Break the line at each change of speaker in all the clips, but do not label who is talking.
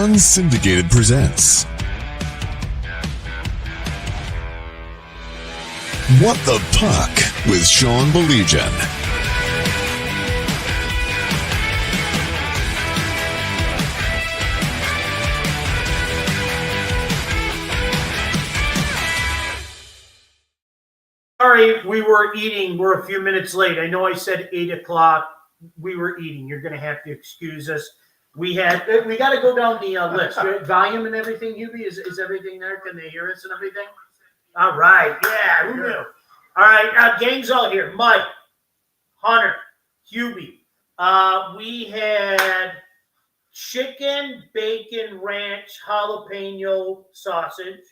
Unsyndicated presents What the Puck with Sean Baligian.
Sorry, we were eating. We're a few minutes late. I know I said 8 o'clock. We were eating. You're going to have to excuse us. We got to go down the list. Volume and everything, Hubie? Is everything there? Can they hear us and everything? All right. Yeah, who knew? All right. Gang's all here. Mike, Hunter, Hubie. We had chicken, bacon, ranch, jalapeno sausage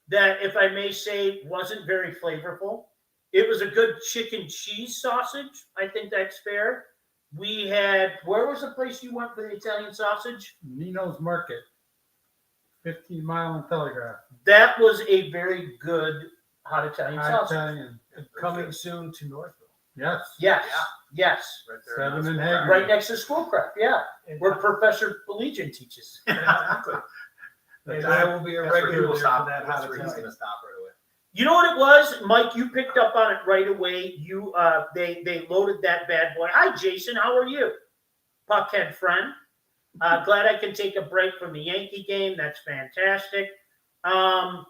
that, if I may say, wasn't very flavorful. It was a good chicken cheese sausage. I think that's fair. We had, where was the place you went for the Italian sausage?
Nino's Market, 15 Mile and Telegraph.
That was a very good hot Italian sausage.
Italian.
Coming soon to Northville.
Yes.
Yes, yes.
Right there.
7 and Hager.
Right next to Schoolcraft, yeah. Where Professor Baligian teaches.
Exactly. And I will be a regular for that. That's where he's going to stop right away.
You know what it was, Mike? You picked up on it right away. You, they loaded that bad boy. Hi, Jason. How are you, Puckhead friend? Glad I can take a break from the Yankee game. That's fantastic. And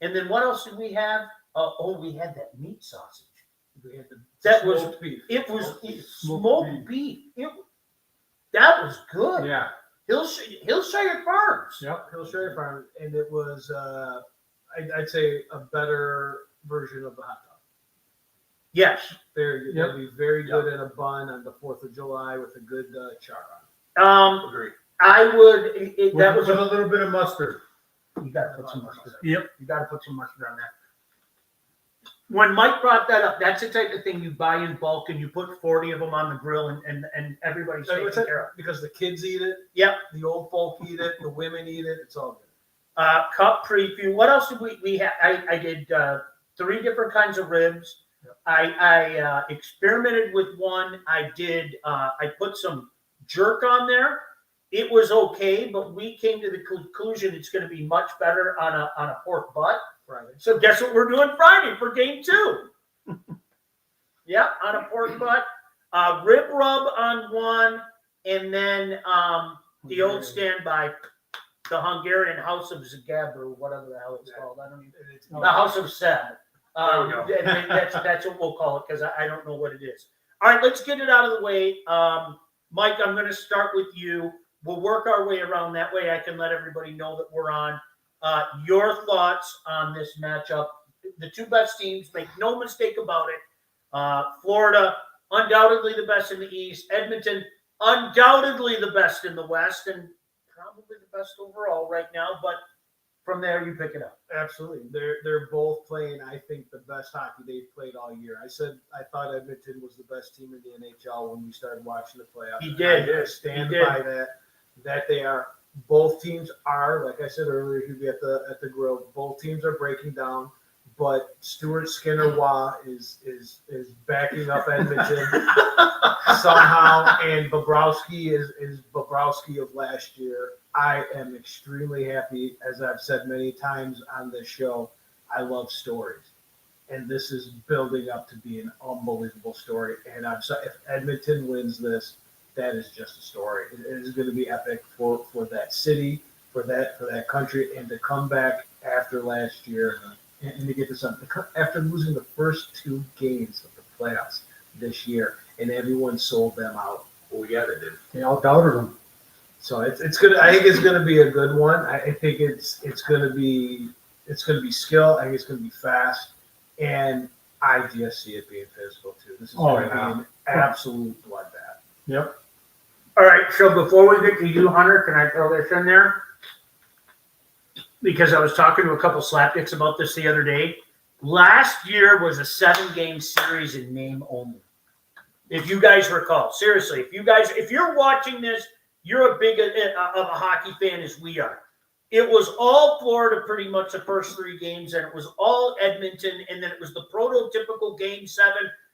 then what else did we have? We had that meat sausage.
We had the
That
beef.
It was smoked beef. That was good.
Yeah.
Hillshire Farms.
Yep.
Hillshire Farm, and it was, I'd say, a better version of the hot dog.
Yes.
It'd be very good in a bun on the 4th of July with a good char on it.
Agree. I would. That was
a little bit of mustard.
You got to put some mustard.
Yep.
You got to put some mustard on that. When Mike brought that up, that's the type of thing you buy in bulk and you put 40 of them on the grill and everybody's taken care of.
Because the kids eat it.
Yep.
The old folk eat it. The women eat it. It's all good.
Cup preview. What else did we have? I did 3 different kinds of ribs. Yep. I experimented with one. I put some jerk on there. It was okay, but we came to the conclusion it's going to be much better on a pork butt.
Friday.
So guess what we're doing Friday for game 2? Yeah, on a pork butt. Rib rub on one, and then the old standby, the Hungarian House of Zagab, or whatever the hell it's called. I don't even. The House of Seb. That's what we'll call it, because I don't know what it is. All right, let's get it out of the way. Mike, I'm going to start with you. We'll work our way around. That way I can let everybody know that we're on. Your thoughts on this matchup. The 2 best teams, make no mistake about it. Florida, undoubtedly the best in the East. Edmonton, undoubtedly the best in the West, and probably the best overall right now. But from there, you pick it up.
Absolutely. They're both playing, I think, the best hockey they've played all year. I said I thought Edmonton was the best team in the NHL when we started watching the playoffs.
He did.
I stand by that they are. Both teams are, like I said earlier, you'd be at the grill. Both teams are breaking down, but Stuart Skinner-Waugh is backing up Edmonton somehow, and Bobrovsky is Bobrovsky of last year. I am extremely happy, as I've said many times on this show. I love stories, and this is building up to be an unbelievable story. And if Edmonton wins this, that is just a story. It is going to be epic for that city, for that country, and to come back after last year and to get this up after losing the first 2 games of the playoffs this year, and everyone sold them out.
Well, yeah, they did.
They all doubted them.
So it's good. I think it's going to be a good one. I think it's going to be skill. I think it's going to be fast, and I just see it being physical too. This is going to be an absolute bloodbath.
Yep.
All right, so before we get to you, Hunter, can I throw this in there? Because I was talking to a couple slapdicks about this the other day. Last year was a 7-game series in name only. If you guys recall, seriously, if you're watching this, you're a big of a hockey fan as we are. It was all Florida pretty much the first 3 games, and it was all Edmonton, and then it was the prototypical Game 7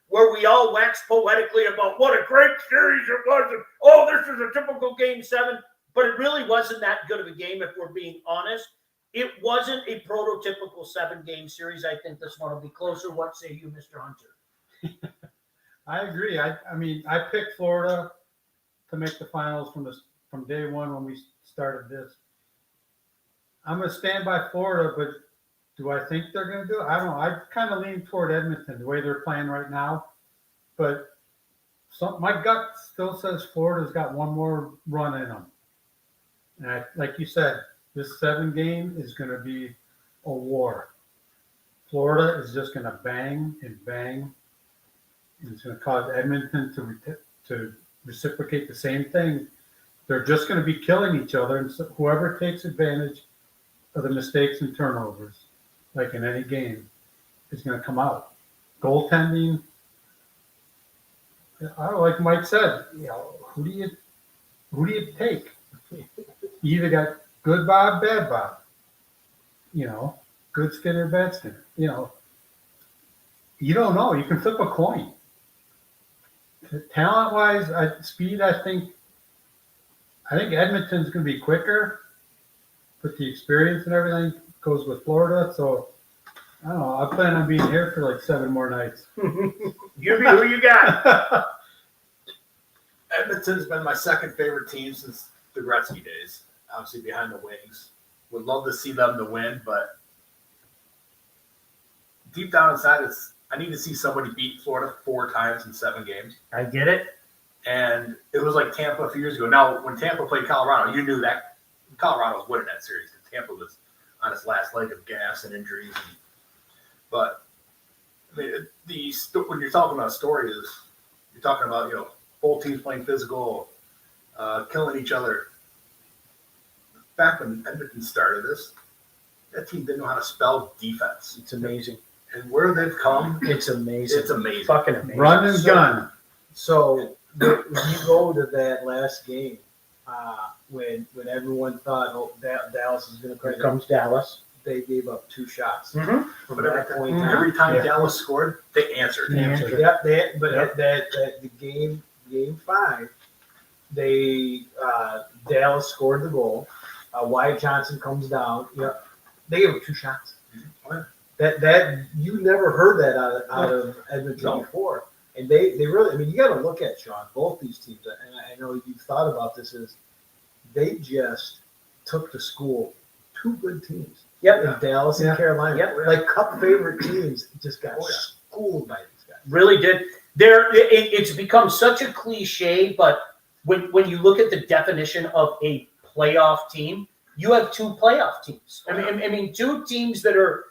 where we all waxed poetically about what a great series it was, and, oh, this is a typical Game 7. but it really wasn't that good of a game if we're being honest. It wasn't a prototypical 7-game series. I think this one will be closer. What say you, Mr. Hunter?
I agree. I mean, I picked Florida to make the finals from day one when we started this. I'm going to stand by Florida, but do I think they're going to do it? I don't know. I kind of lean toward Edmonton, the way they're playing right now. But my gut still says Florida's got one more run in them. And like you said, this 7-game is going to be a war. Florida is just going to bang and bang. And it's going to cause Edmonton to reciprocate the same thing. They're just going to be killing each other. And so whoever takes advantage of the mistakes and turnovers, like in any game, is going to come out. Goaltending, like Mike said, who do you take? You either got good Bob, bad Bob. Good Skinner, bad Skinner. You don't know. You can flip a coin. Talent-wise, speed, I think Edmonton's going to be quicker, but the experience and everything goes with Florida. So, I don't know. I plan on being here for like 7 more nights.
Who you got?
Edmonton's been my second favorite team since the Gretzky days. Obviously behind the Wings. Would love to see them to win, but deep down inside, I need to see somebody beat Florida 4 times in 7 games.
I get it.
And it was like Tampa a few years ago. Now, when Tampa played Colorado, you knew that Colorado was winning that series. Tampa was on its last leg of gas and injuries. But I mean, when you're talking about stories, you're talking about both teams playing physical, killing each other. Back when Edmonton started this, that team didn't know how to spell defense.
It's amazing.
And where they've come,
It's amazing.
it's amazing.
Fucking amazing.
Run and gun.
So when you go to that last game, when everyone thought, Dallas is going to
Here
crack
comes Dallas.
they gave up 2 shots.
Mm-hmm.
From
But
that point on.
every time
Yeah.
Dallas scored, they answered.
Yeah, but the game 5, they Dallas scored the goal. Wyatt Johnson comes down. They gave up 2 shots. That you never heard that out of Edmonton before. And they really, I mean, you got to look at, Sean, both these teams, and I know you've thought about this, is they just took to school 2 good teams.
Yep.
In Dallas and Carolina.
Yep.
Like cup favorite teams just got schooled by these guys.
Really did. It's become such a cliche, but when you look at the definition of a playoff team, you have 2 playoff teams. I mean, 2 teams that are,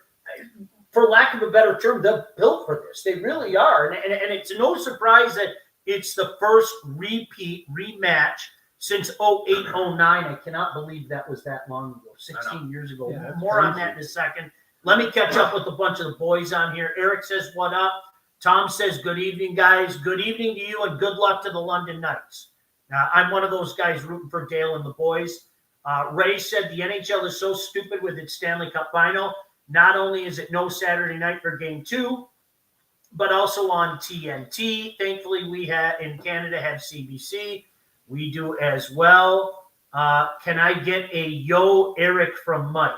for lack of a better term, they're built for this. They really are. And it's no surprise that it's the first rematch since 08-09. I cannot believe that was that long ago, 16 years ago.
Yeah,
More on that in a second. Let me catch up with a bunch of the boys on here. Eric says, what up? Tom says, good evening, guys. Good evening to you and good luck to the London Knights. I'm one of those guys rooting for Dale and the boys. Ray said the NHL is so stupid with its Stanley Cup Final. Not only is it no Saturday night for Game 2, but also on TNT. Thankfully, we in Canada have CBC. We do as well. Can I get a yo, Eric from Mike?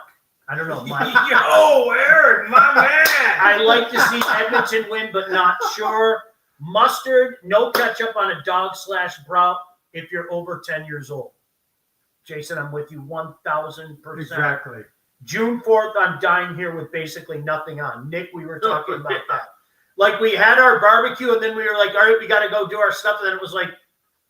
I don't know, Mike.
Yo, Eric, my man.
I like to see Edmonton win, but not sure. Mustard, no ketchup on a dog/brat if you're over 10 years old. Jason, I'm with you 1,000%.
Exactly.
June 4th, I'm dying here with basically nothing on. Nick, we were talking about that. Like, we had our barbecue, and then we were like, all right, we got to go do our stuff. And then it was like,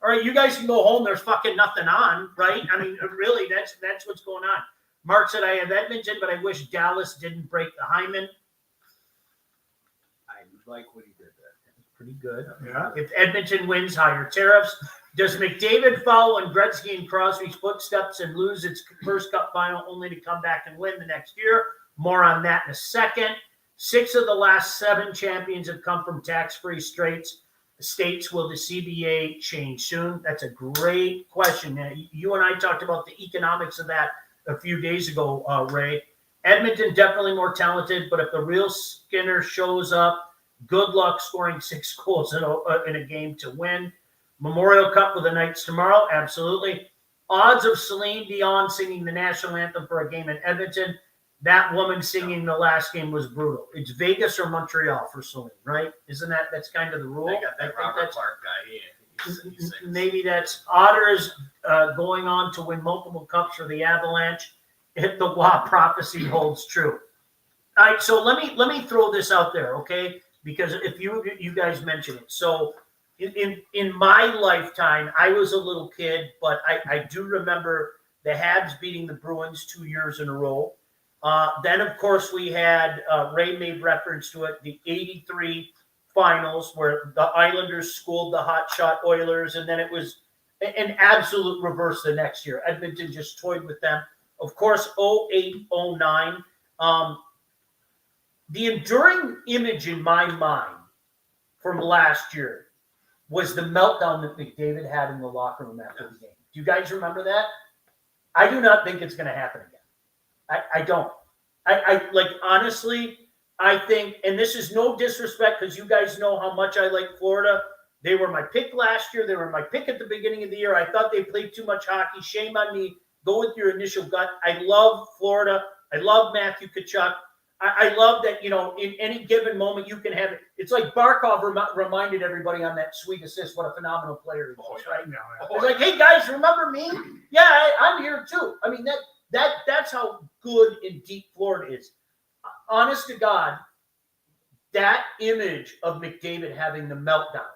all right, you guys can go home. There's fucking nothing on, right? I mean, really, that's what's going on. Mark said, I have Edmonton, but I wish Dallas didn't break the hymen.
I like what he did there. It's pretty good.
Yeah.
If Edmonton wins, higher tariffs. Does McDavid follow in Gretzky and Crosby's footsteps and lose its first cup final only to come back and win the next year? More on that in a second. 6 of the last 7 champions have come from tax-free states. Will the CBA change soon? That's a great question. Now, you and I talked about the economics of that a few days ago, Ray. Edmonton definitely more talented, but if the real Skinner shows up, good luck scoring 6 goals in a game to win. Memorial Cup with the Knights tomorrow, absolutely. odds of Celine Dion singing the national anthem for a game in Edmonton, that woman singing the last game was brutal. It's Vegas or Montreal for Celine, right? Isn't that's kind of the rule?
They got that Robert Clark guy. He sings.
Maybe that's Otters going on to win multiple cups for the Avalanche if the Wah prophecy holds true. All right, so let me throw this out there, okay? Because if you guys mentioned it, so in my lifetime, I was a little kid, but I do remember the Habs beating the Bruins 2 years in a row. Then, of course, we had, Ray made reference to it, the 83 finals where the Islanders schooled the hotshot Oilers, and then it was an absolute reverse the next year. Edmonton just toyed with them. Of course, 08, 09. The enduring image in my mind from last year was the meltdown that McDavid had in the locker room after the game. Do you guys remember that? I do not think it's going to happen again. I don't. I like, honestly, I think, and this is no disrespect because you guys know how much I like Florida. They were my pick last year. They were my pick at the beginning of the year. I thought they played too much hockey. Shame on me. Go with your initial gut. I love Florida. I love Matthew Tkachuk. I love that, in any given moment you can have it. It's like Barkov reminded everybody on that sweet assist what a phenomenal player he was, right? It's like, hey, guys, remember me? Yeah, I'm here too. I mean, that's how good and deep Florida is. Honest to God, that image of McDavid having the meltdown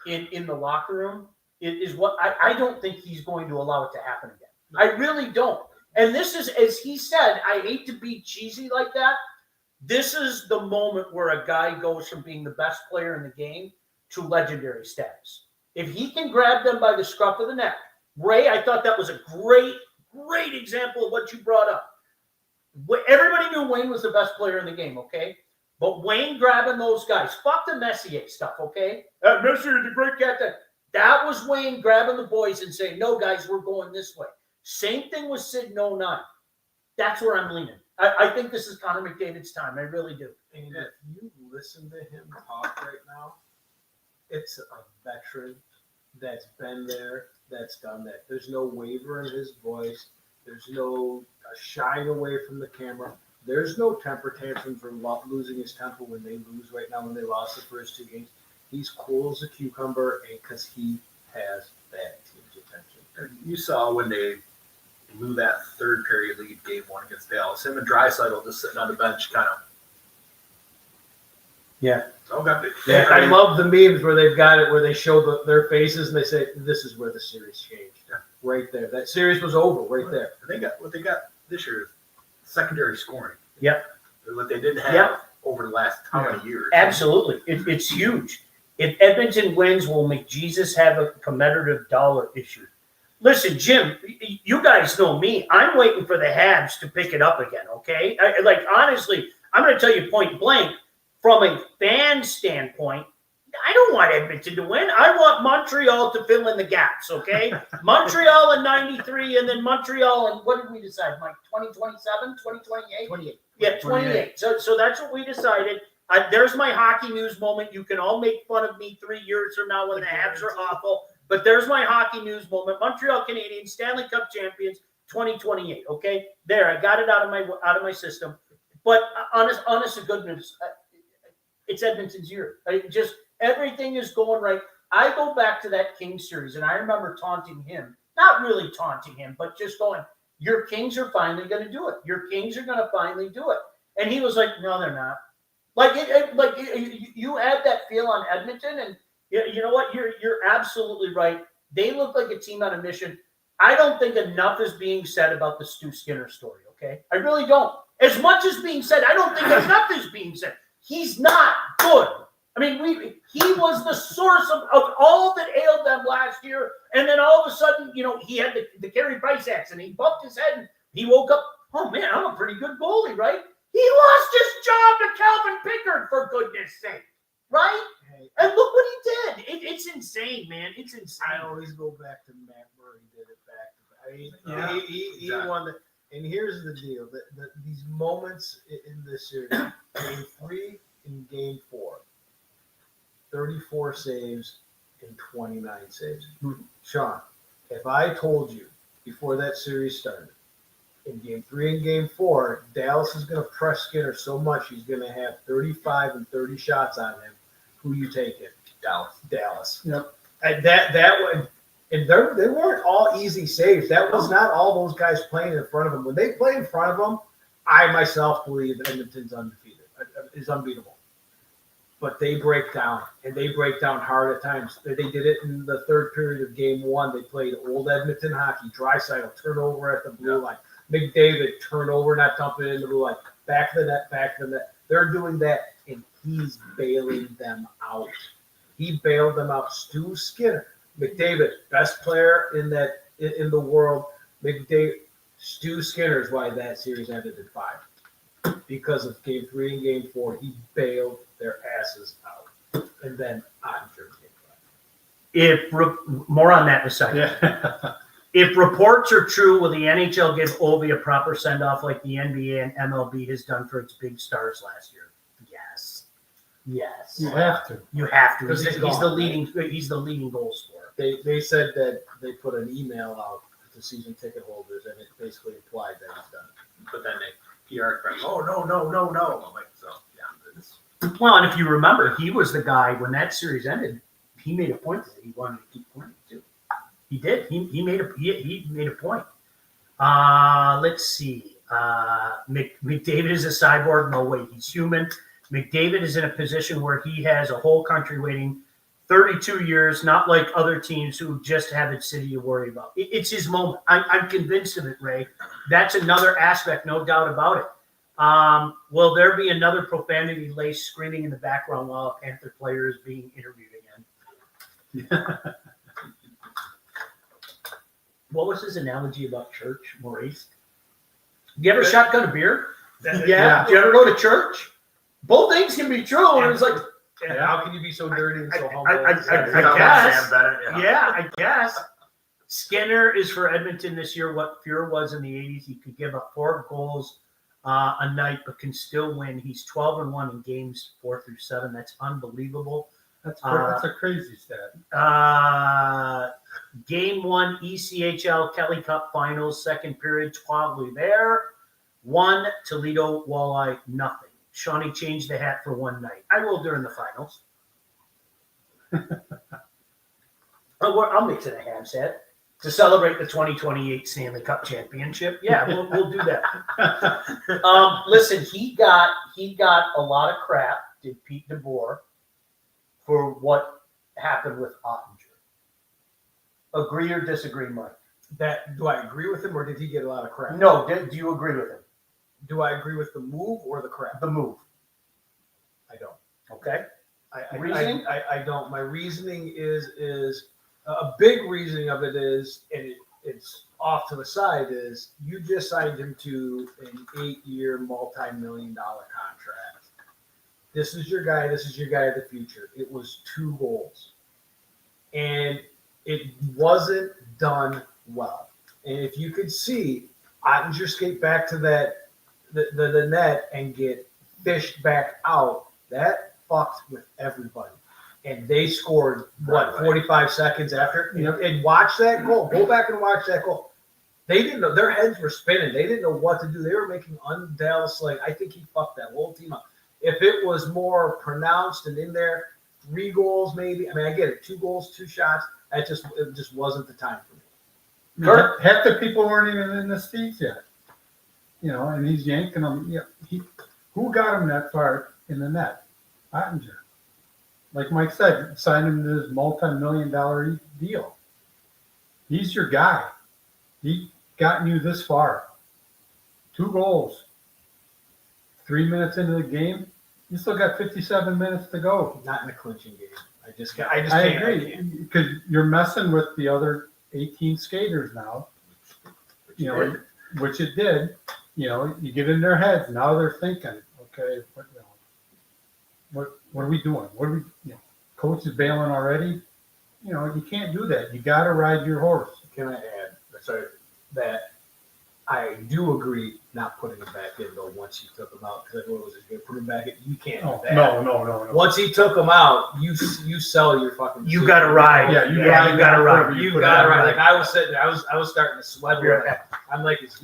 in the locker room is what I don't think he's going to allow it to happen again. I really don't. And this is, as he said, I hate to be cheesy like that. This is the moment where a guy goes from being the best player in the game to legendary status. If he can grab them by the scruff of the neck, Ray, I thought that was a great example of what you brought up. Everybody knew Wayne was the best player in the game, okay? But Wayne grabbing those guys, fuck the Messier stuff, okay? Messier is a great captain. That was Wayne grabbing the boys and saying, no, guys, we're going this way. Same thing with Sid in 09. That's where I'm leaning. I think this is Connor McDavid's time. I really do.
And if you listen to him talk right now, it's a veteran that's been there, that's done that. There's no waver in his voice. There's no shying away from the camera. There's no temper tantrum for losing his temper when they lose right now, when they lost the first 2 games. He's cool as a cucumber because he has that team's attention.
You saw when they blew that third period lead game 1 against Dallas. Him and Draisaitl just sitting on the bench, kind of.
Yeah.
Yeah, I love the memes where they've got it where they show their faces and they say, "This is where the series changed."
Yeah.
Right there. That series was over. Right there.
They got what they got this year: secondary scoring.
Yep.
What they didn't have over the last how many years?
Absolutely. It's huge. If Edmonton wins, we'll make Jesus have a commemorative dollar issue. Listen, Jim, you guys know me. I'm waiting for the Habs to pick it up again, okay? Honestly, I'm going to tell you point blank, from a fan standpoint, I don't want Edmonton to win. I want Montreal to fill in the gaps, okay? Montreal in 93, and then Montreal in, what did we decide, Mike, 2027, 2028?
28.
Yeah, 28. So that's what we decided. There's my hockey news moment. You can all make fun of me 3 years from now when the Habs are awful. But there's my hockey news moment. Montreal Canadiens, Stanley Cup champions, 2028. Okay, there, I got it out of my system. But honest to goodness, it's Edmonton's year. Everything is going right. I go back to that Kings series, and I remember taunting him. Not really taunting him, but just going, "Your Kings are finally going to do it. Your Kings are going to finally do it." And he was like, "No, they're not." You add that feel on Edmonton, and you know what? You're absolutely right. They look like a team on a mission. I don't think enough is being said about the Stu Skinner story, okay? I really don't. As much as being said, I don't think enough is being said. He's not good. I mean, he was the source of all that ailed them last year, and then all of a sudden, he had the Carey Price accident. He bumped his head, and he woke up, oh, man, I'm a pretty good goalie, right? He lost his job to Calvin Pickard, for goodness sake, right? And look what he did. It's insane, man. It's insane.
I always go back to Matt Murray did it back to back. He won the. And here's the deal: these moments in this series, Game 3 and Game 4, 34 saves and 29 saves. Sean, if I told you before that series started. In game 3 and game 4, Dallas is going to press Skinner so much he's going to have 35 and 30 shots on him. Who you taking? Dallas.
Yep.
And that one, and they weren't all easy saves. That was not all those guys playing in front of him. When they play in front of him, I myself believe Edmonton's undefeated, is unbeatable. But they break down, and they break down hard at times. They did it in the third period of game 1. They played old Edmonton hockey. Draisaitl turnover at the blue line. McDavid turnover, not dumping it in the blue line. Back to the net, back to the net. They're doing that, and he's bailing them out. He bailed them out. Stu Skinner, McDavid, best player in the world. Stu Skinner is why that series ended in 5. Because of game 3 and game 4, he bailed their asses out. And then Ottinger game 5.
More on that in a second.
Yeah.
If reports are true, will the NHL give Ovi a proper send-off like the NBA and MLB has done for its big stars last year? Yes. Yes.
You have to.
You have to.
Because
He's
he's
the leading goal scorer.
They said that they put an email out to season ticket holders, and it basically implied that he's done.
But then they PR correct. Oh no. I'm like, so yeah, it's
Well, and if you remember, he was the guy when that series ended. He made a point that he wanted to keep playing too. He did. He made a point. Let's see. McDavid is a cyborg. No way. He's human. McDavid is in a position where he has a whole country waiting 32 years, not like other teams who just have a city to worry about. It's his moment. I'm convinced of it, Ray. That's another aspect, no doubt about it. Will there be another profanity-laced screaming in the background while a Panther player is being interviewed again? What was his analogy about church, Maurice? You ever shotgun a beer? Yeah. Did you ever go to church? Both things can be true. And it's like,
How can you be so dirty and so humble?
I guess.
Sam Bennett,
Yeah, I guess. Skinner is for Edmonton this year what Fuhr was in the 80s. He could give up 4 goals a night, but can still win. He's 12-1 in games 4 through 7. That's unbelievable.
That's a crazy stat.
Game 1 ECHL Kelly Cup Finals, second period, Trois there. 1 Toledo Walleye, nothing. Shawnee changed the hat for one night. I will during the finals. I'll mix in a ham's hat to celebrate the 2028 Stanley Cup Championship. Yeah, we'll do that. Listen, he got a lot of crap, did Pete DeBoer, for what happened with Ottinger. Agree or disagree, Mike?
Do I agree with him, or did he get a lot of crap?
No, do you agree with him?
Do I agree with the move or the crap?
The move.
I don't.
Okay.
Reasoning? I don't. My reasoning is a big reasoning of it is, and it's off to the side, is you just signed him to an 8-year, multi-million-dollar contract. This is your guy. This is your guy of the future. It was 2 goals. And it wasn't done well. And if you could see Ottinger skate back to the net and get fished back out, that fucked with everybody. And they scored, 45 seconds after?
Yep.
And watch that goal. Go back and watch that goal. They didn't know. Their heads were spinning. They didn't know what to do. They were making Dallas, like, I think he fucked that whole team up. If it was more pronounced and in there, 3 goals maybe. I mean, I get it. 2 goals, 2 shots. It just wasn't the time for me.
Half the people weren't even in the seats yet. And he's yanking them. Yeah, who got him that far in the net? Ottinger. Like Mike said, signed him to this multi-million-dollar deal. He's your guy. He gotten you this far. 2 goals. 3 minutes into the game, you still got 57 minutes to go.
Not in a clinching game.
I agree, because you're messing with the other 18 skaters now. Which it did. You get in their heads. Now they're thinking, okay, what are we doing? What are we? Coach is bailing already. You can't do that. You got to ride your horse.
Can I add? Sorry, that I do agree not putting him back in though once he took him out because I know it was going to put him back in. You can't do that.
No.
Once he took him out, you sell your fucking.
You got to ride.
Yeah,
you got to ride.
You got to ride. Like I was sitting there, I was starting to sweat. I'm like, is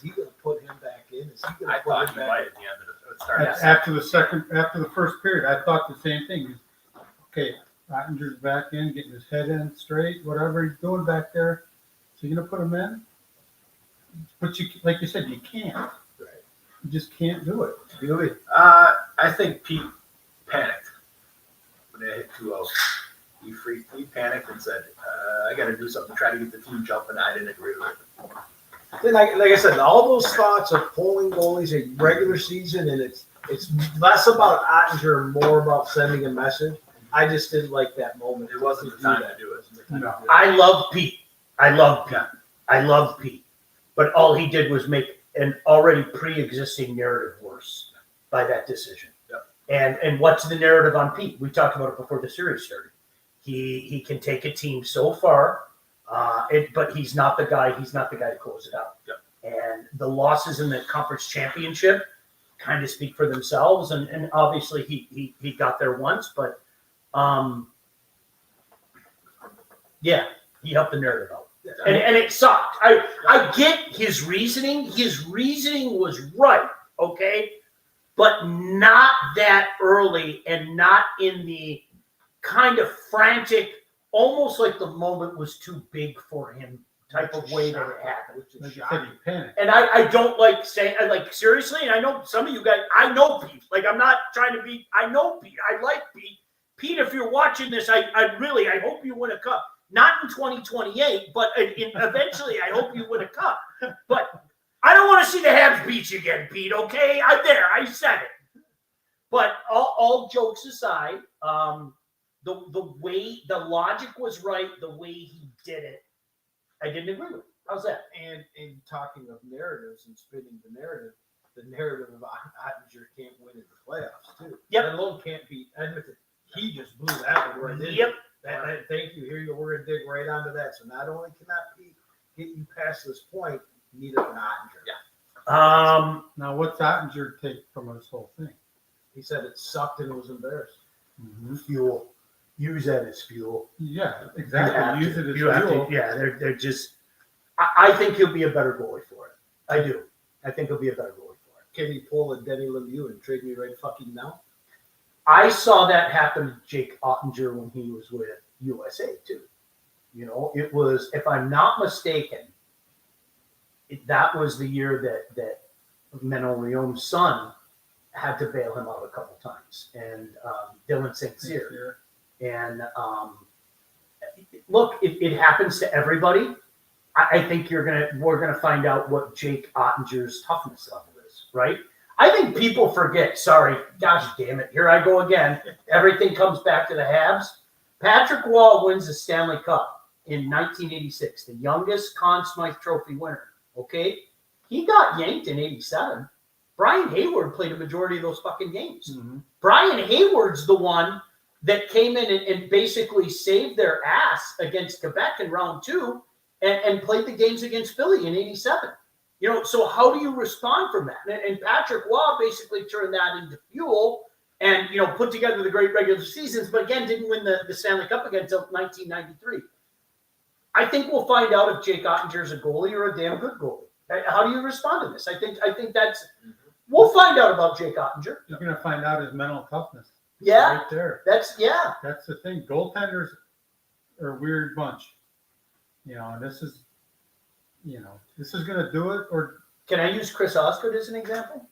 he gonna put him back in? Is he gonna
I
put
thought
him
he
back
might
in?
at the end of the start.
After the first period, I thought the same thing. Okay, Ottinger's back in, getting his head in straight, whatever he's doing back there. So you're gonna put him in? But you, like you said, you can't.
Right.
You just can't do it.
Really?
I think Pete panicked when they hit 2-0. He panicked and said, I got to do something to try to get the team jumping. I didn't agree with it.
Then, like I said, all those thoughts of pulling goalies a regular season, and it's less about Ottinger and more about sending a message. I just didn't like that moment.
It wasn't the time to do it.
No.
I love Pete. I love Pete. But all he did was make an already pre-existing narrative worse by that decision.
Yep.
And what's the narrative on Pete? We talked about it before the series started. He can take a team so far, but he's not the guy. He's not the guy to close it out.
Yep.
And the losses in the conference championship kind of speak for themselves. And obviously he got there once, but yeah, he helped the narrative out. And it sucked. I get his reasoning. His reasoning was right, okay? But not that early and not in the kind of frantic, almost like the moment was too big for him type of way that it happened.
Like you said, he panicked.
And I don't like saying, like, seriously, and I know some of you guys, I know Pete. Like, I'm not trying to be, I know Pete. I like Pete. Pete, if you're watching this, I hope you win a cup. Not in 2028, but eventually I hope you win a cup. But I don't want to see the Habs beat you again, Pete, okay? I'm there. I said it. But all jokes aside, the way, the logic was right, the way he did it, I didn't agree with it. How's that?
And talking of narratives and spinning the narrative of Ottinger can't win in the playoffs too.
Yep.
Let alone can't beat Edmonton. He just blew that one right in.
Yep.
Thank you. Here you go. We're gonna dig right onto that. So not only cannot Pete get you past this point, neither can Ottinger.
Yeah.
Now, what's Ottinger take from this whole thing?
He said it sucked and was embarrassed.
Mm-hmm.
Fuel. Use that as fuel.
Yeah,
You have
exactly. Use
to.
it as
You have
fuel.
to. Yeah, they're just. I think he'll be a better goalie for it. I do. I think he'll be a better goalie for it.
Can he pull a Denny Lemieux and trade me right fucking now?
I saw that happen to Jake Ottinger when he was with USA too. You know, it was, if I'm not mistaken, that was the year that Manon Riome's son had to bail him out a couple times, and Dylan St. Cyr. And look, it happens to everybody. I think we're gonna find out what Jake Ottinger's toughness level is, right? I think people forget. Sorry, gosh damn it, here I go again. Everything comes back to the Habs. Patrick Wall wins the Stanley Cup in 1986, the youngest Conn Smythe Trophy winner. Okay, he got yanked in '87. Brian Hayward played a majority of those fucking games.
Mm-hmm.
Brian Hayward's the one that came in and basically saved their ass against Quebec in round 2 and played the games against Philly in '87. You know, so how do you respond from that? And Patrick Waugh basically turned that into fuel and, you know, put together the great regular seasons, but again, didn't win the Stanley Cup again until 1993. I think we'll find out if Jake Ottinger is a goalie or a damn good goalie. How do you respond to this? I think that's, we'll find out about Jake Ottinger.
You're going to find out his mental toughness.
Yeah,
Right there.
that's
That's the thing. Goaltenders are a weird bunch. You know, and this is going to do it, or
Can I use Chris Osgood as an example?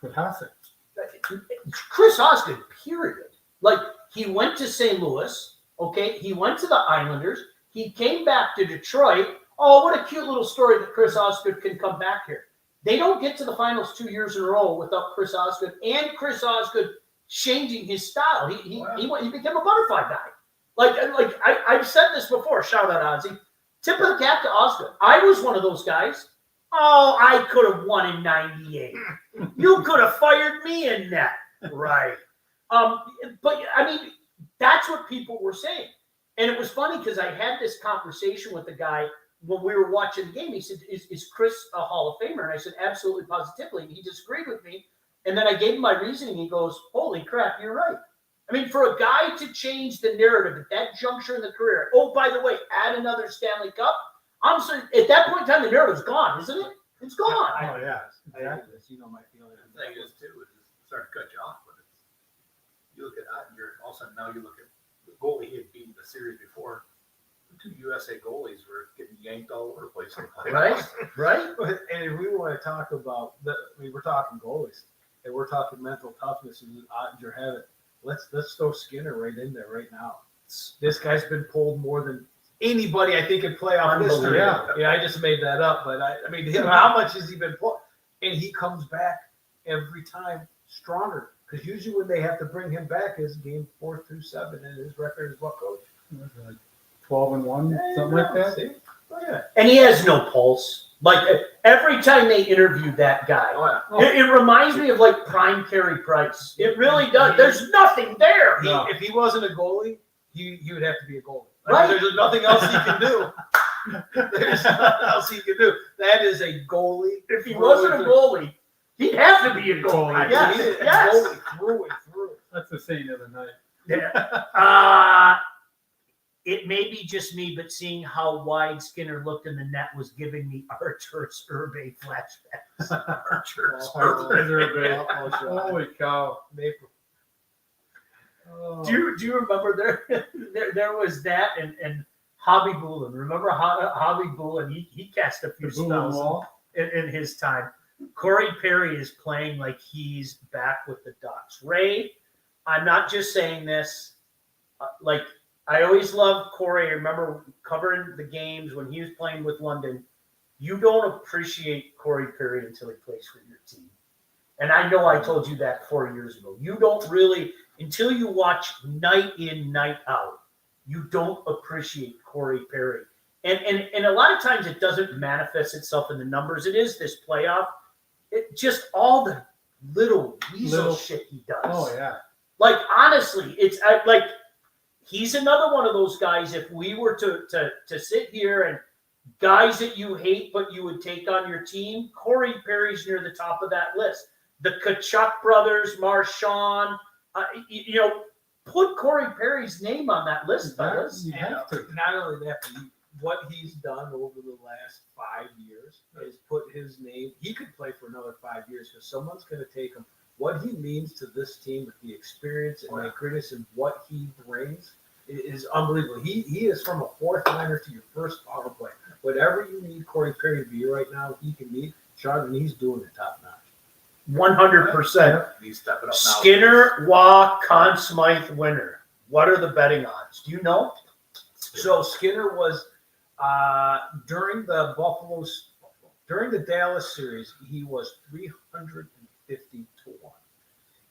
with Hasek.
Chris Osgood, period. Like, he went to St. Louis, okay? He went to the Islanders. He came back to Detroit. Oh, what a cute little story that Chris Osgood can come back here. They don't get to the finals 2 years in a row without Chris Osgood, and Chris Osgood changing his style. He became a butterfly guy. Like I've said this before. Shout out Ozzy. Tip of the cap to Osgood. I was one of those guys. Oh, I could have won in '98. You could have fired me in that, right? But I mean, that's what people were saying, and it was funny because I had this conversation with a guy when we were watching the game, he said, is Chris a Hall of Famer? And I said, absolutely, positively. And he disagreed with me. And then I gave him my reasoning. He goes, holy crap, you're right. I mean, for a guy to change the narrative at that juncture in the career, oh, by the way, add another Stanley Cup. I'm sorry, at that point in time, the narrative's gone, isn't it? It's gone.
Oh, yeah.
Exactly. You know my feeling.
The thing is, too, is sorry to cut you off, but it's, you look at Ottinger, all of a sudden now you look at the goalie he had beaten the series before. The 2 USA goalies were getting yanked all over the place.
Right? Right?
And if we want to talk about, we're talking goalies, and we're talking mental toughness, and Ottinger had it. Let's throw Skinner right in there right now. This guy's been pulled more than anybody, I think, in playoff history. Yeah, I just made that up, but I mean, how much has he been pulled? And he comes back every time stronger, because usually when they have to bring him back is game 4 through 7, and his record is what, Coach?
12-1, something like that.
See? Oh, yeah.
And he has no pulse. Like, every time they interview that guy, it reminds me of, like, prime Carey Price. It really does. There's nothing there.
If he wasn't a goalie, he would have to be a goalie.
Right.
There's nothing else he can do. There's nothing else he can do. That is a goalie.
If he wasn't a goalie, he'd have to be a goalie.
Yes.
Yes.
Goalie through and through.
That's the same the other night.
Yeah. It may be just me, but seeing how wide Skinner looked in the net was giving me Artur's Urbe flashbacks. Artur's Urbe.
Holy cow.
Maple.
Do you remember there was that and Hobby Boulin? Remember Hobby Boulin? He cast a few spells in his time. Corey Perry is playing like he's back with the Ducks. Ray, I'm not just saying this. Like, I always loved Corey. I remember covering the games when he was playing with London. You don't appreciate Corey Perry until he plays for your team. And I know I told you that 4 years ago. You don't really, until you watch night in, night out, you don't appreciate Corey Perry. And a lot of times it doesn't manifest itself in the numbers. It is this playoff. It just all the little weasel shit he does.
Oh, yeah.
Like, honestly, it's like he's another one of those guys. If we were to sit here and guys that you hate but you would take on your team, Corey Perry's near the top of that list. The Kachuk brothers, Marchand, put Corey Perry's name on that list, fellas.
You have to.
Not only that, but what he's done over the last 5 years is put his name. He could play for another 5 years because someone's going to take him. What he means to this team with the experience and the greatness and what he brings is unbelievable. He is from a fourth liner to your first power play. Whatever you need Corey Perry to be right now, he can be. Sean, and he's doing it top notch.
100%.
He's stepping up now.
Skinner, Waugh, Conn Smythe winner. What are the betting odds? Do you know?
So Skinner was during the Dallas series, he was 350 to 1.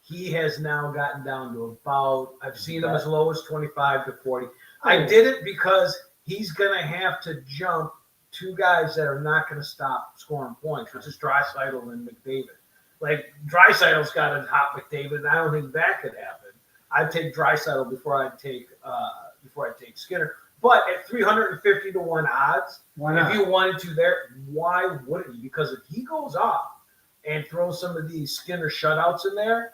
He has now gotten down to about, I've seen him as low as 25 to 40. I did it because he's going to have to jump two guys that are not going to stop scoring points, which is Draisaitl and McDavid. Like, Draisaitl's got to hop McDavid, and I don't think that could happen. I'd take Draisaitl before I'd take Skinner. But at 350 to 1 odds, if you wanted to there, why wouldn't you? Because if he goes off and throws some of these Skinner shutouts in there,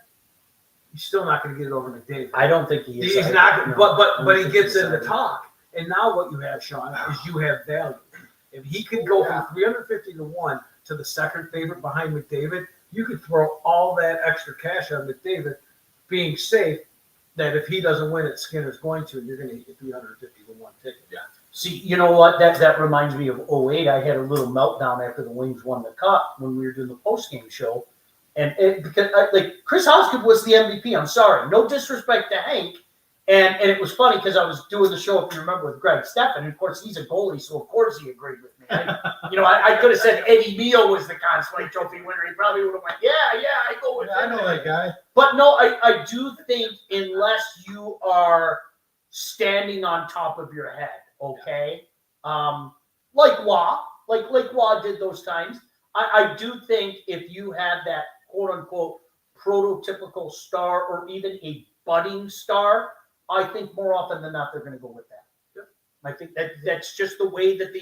he's still not going to get it over McDavid.
I don't think he is.
He's not, but he gets in the talk. And now what you have, Sean, is you have value. If he could go from 350 to 1 to the second favorite behind McDavid, you could throw all that extra cash on McDavid, being safe that if he doesn't win it, Skinner's going to, and you're going to get 350 to 1 ticket. Yeah.
See, you know what? That reminds me of 08. I had a little meltdown after the Wings won the Cup when we were doing the post-game show. And because Chris Hoskins was the MVP. I'm sorry. No disrespect to Hank. And it was funny because I was doing the show, if you remember, with Greg Steffen. And, of course, he's a goalie, so, of course, he agreed with me. I could have said Eddie Mio was the Conn Smythe Trophy winner. He probably would have went, yeah, I go with
I know that guy.
But, no, I do think unless you are standing on top of your head, okay, like Waugh did those times, I do think if you had that quote-unquote prototypical star or even a budding star, I think more often than not they're going to go with that. Yep. I think that's just the way that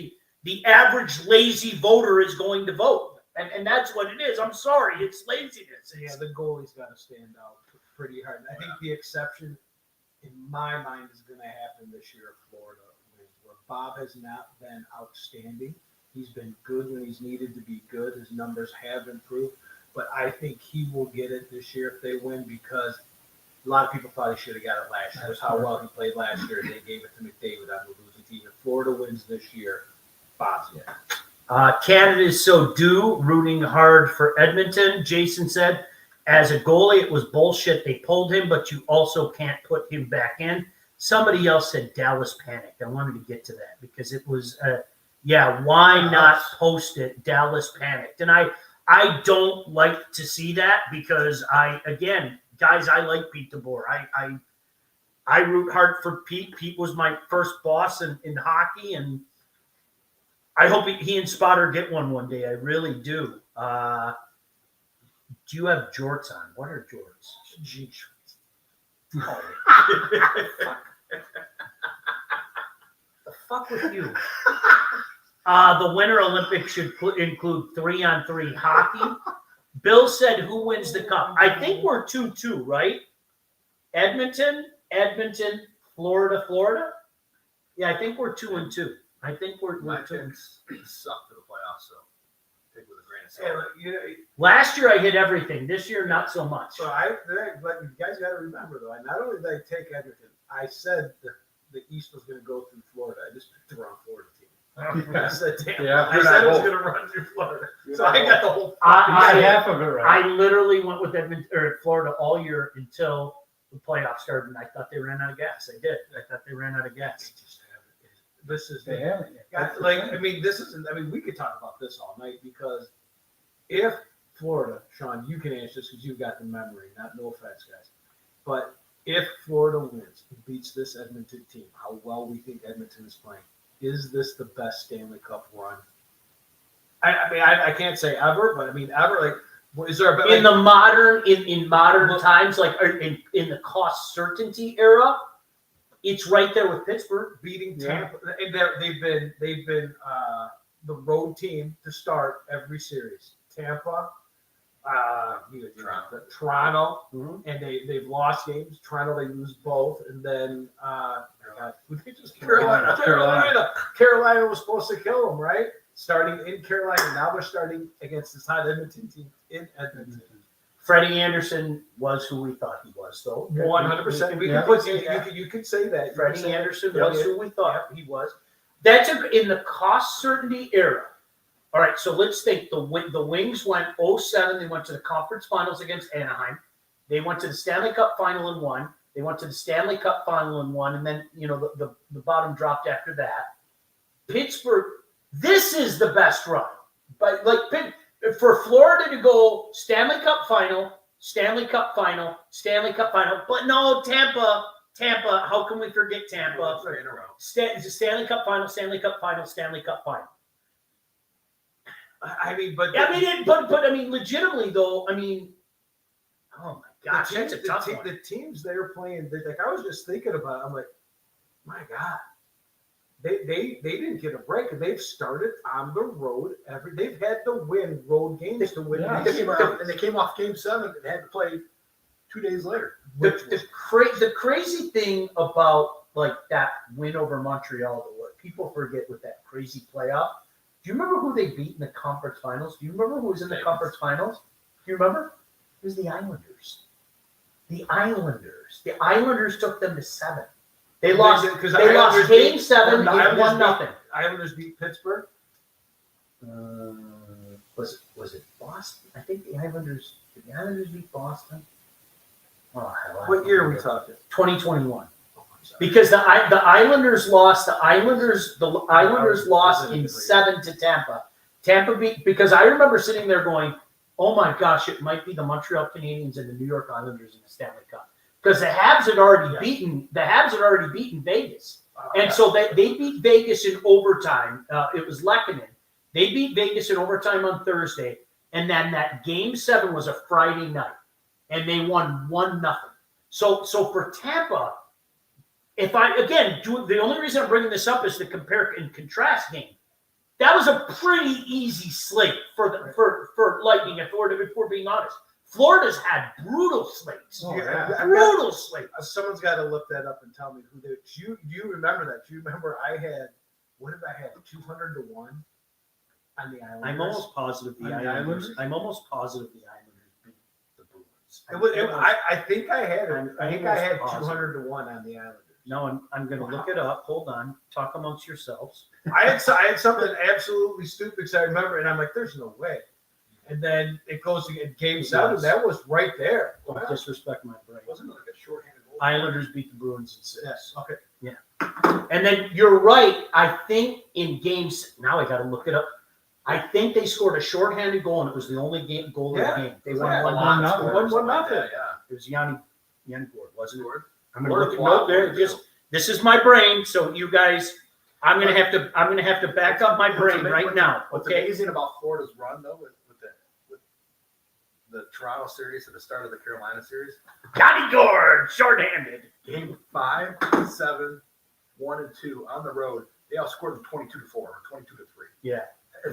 the average lazy voter is going to vote. And that's what it is. I'm sorry, it's laziness.
Yeah, the goalie's got to stand out pretty hard. I think the exception, in my mind, is going to happen this year at Florida, where Bob has not been outstanding. He's been good when he's needed to be good. His numbers have improved. But I think he will get it this year if they win, because a lot of people thought he should have got it last year. That's how well he played last year. They gave it to McDavid on the losing team. If Florida wins this year, Bob's in.
Canada is so due, rooting hard for Edmonton. Jason said, as a goalie, it was bullshit. They pulled him, but you also can't put him back in. Somebody else said Dallas panicked. I wanted to get to that because it was, why not post it? Dallas panicked. And I don't like to see that because guys, I like Pete DeBoer. I root hard for Pete. Pete was my first boss in hockey, and I hope he and Spotter get one day. I really do. Do you have jorts on? What are jorts?
Jeez.
Oh. The fuck with you? The Winter Olympics should include 3-on-3 hockey. Bill said, who wins the cup? I think we're 2-2, right? Edmonton, Florida. Yeah, I think we're 2-2. I think we're
My
2.
picks suck for the playoffs, so take with a grain of salt.
Yeah,
Last year I hit everything. This year, not so much.
so but you guys got to remember, though, not only did I take Edmonton, I said the East was going to go through Florida. I just picked the wrong Florida team. I said, damn.
Yeah.
I said it was going to run through Florida. So I got the whole.
Half of it right.
I literally went with Edmonton or Florida all year until the playoffs started, and I thought they ran out of gas. I did. I thought they ran out of gas.
This is
They haven't yet.
this isn't. I mean, we could talk about this all night because if Florida, Sean, you can answer this because you've got the memory. No offense, guys, but if Florida wins and beats this Edmonton team, how well we think Edmonton is playing, is this the best Stanley Cup run? I can't say ever, but I mean ever. Like, is there a
In the modern in modern times, like in the cost certainty era, it's right there with Pittsburgh.
beating Tampa? And they've been the road team to start every series. Tampa, Toronto, and they've lost games. Toronto, they lose both, and then Carolina was supposed to kill them, right? Starting in Carolina, now they're starting against this hot Edmonton team in Edmonton.
Freddie Anderson was who we thought he was, though.
100%. You could say that.
Freddie Anderson was who we thought he was. That's in the cost certainty era. All right, so let's think. The Wings went 07. They went to the conference finals against Anaheim. They went to the Stanley Cup final and won. They went to the Stanley Cup final and won, and then the bottom dropped after that. Pittsburgh. This is the best run, but for Florida to go Stanley Cup final, Stanley Cup final, Stanley Cup final, but no, Tampa. How can we forget Tampa?
3 in a row.
Stanley Cup final, Stanley Cup final, Stanley Cup final. Legitimately though, oh my gosh, that's a tough one.
The teams they're playing, I was just thinking about it, I'm like, my God. They didn't get a break. They've started on the road. They've had to win road games to win.
Yeah.
And they came off Game 7 and had to play 2 days later.
The crazy thing about that win over Montreal, what people forget with that crazy playoff. Do you remember who they beat in the conference finals? Do you remember who was in the conference finals? Do you remember? It was the Islanders. The Islanders took them to 7. They lost Game 7. They won nothing.
Islanders beat Pittsburgh.
Was it Boston? I think the Islanders. Did the Islanders beat Boston? Oh hell!
What year are we talking?
2021. Because the Islanders lost. The Islanders lost in 7 to Tampa. Tampa beat, because I remember sitting there going, "Oh my gosh, it might be the Montreal Canadiens and the New York Islanders in the Stanley Cup." Because the Habs had already beaten Vegas, and so they beat Vegas in overtime. It was Lehkonen. They beat Vegas in overtime on Thursday, and then that Game 7 was a Friday night, and they won 1-0. So for Tampa, the only reason I'm bringing this up is the compare and contrast game. that was a pretty easy slate for Lightning, if we're being honest. Florida's had brutal slates.
Oh,
yeah.
Brutal slates.
Someone's got to look that up and tell me who they. Do you remember that? Do you remember I had? What did I have? 200-1 on the Islanders.
I'm almost positive the
On the
Islanders.
Islanders?
I'm almost positive the Islanders beat the Bruins.
I think I had it. I think I had
almost
200-1 on the Islanders.
No, I'm going to look it up. Hold on. Talk amongst yourselves.
I had something absolutely stupid because I remember, and I'm like, "There's no way." And then it goes to Game 7.
Yes.
That was right there.
Don't disrespect my brain.
Wasn't it like a shorthanded goal?
Islanders beat the Bruins in 6.
Yes. Okay.
And then you're right. I think in games, now I got to look it up. I think they scored a shorthanded goal, and it was the only goal of the game. They won
Yeah,
1-0.
1-0.
Yeah.
It was Yanni Gord, wasn't it?
Gord.
I'm gonna look at no there. This is my brain, so you guys, I'm gonna have to back up my brain right now.
What's
Okay.
amazing about Florida's run though with the Toronto series at the start of the Carolina series,
Yanni Gord, shorthanded.
Game 5, 7, 1, and 2 on the road, they outscored them 22-4 or 22-3.
Yeah.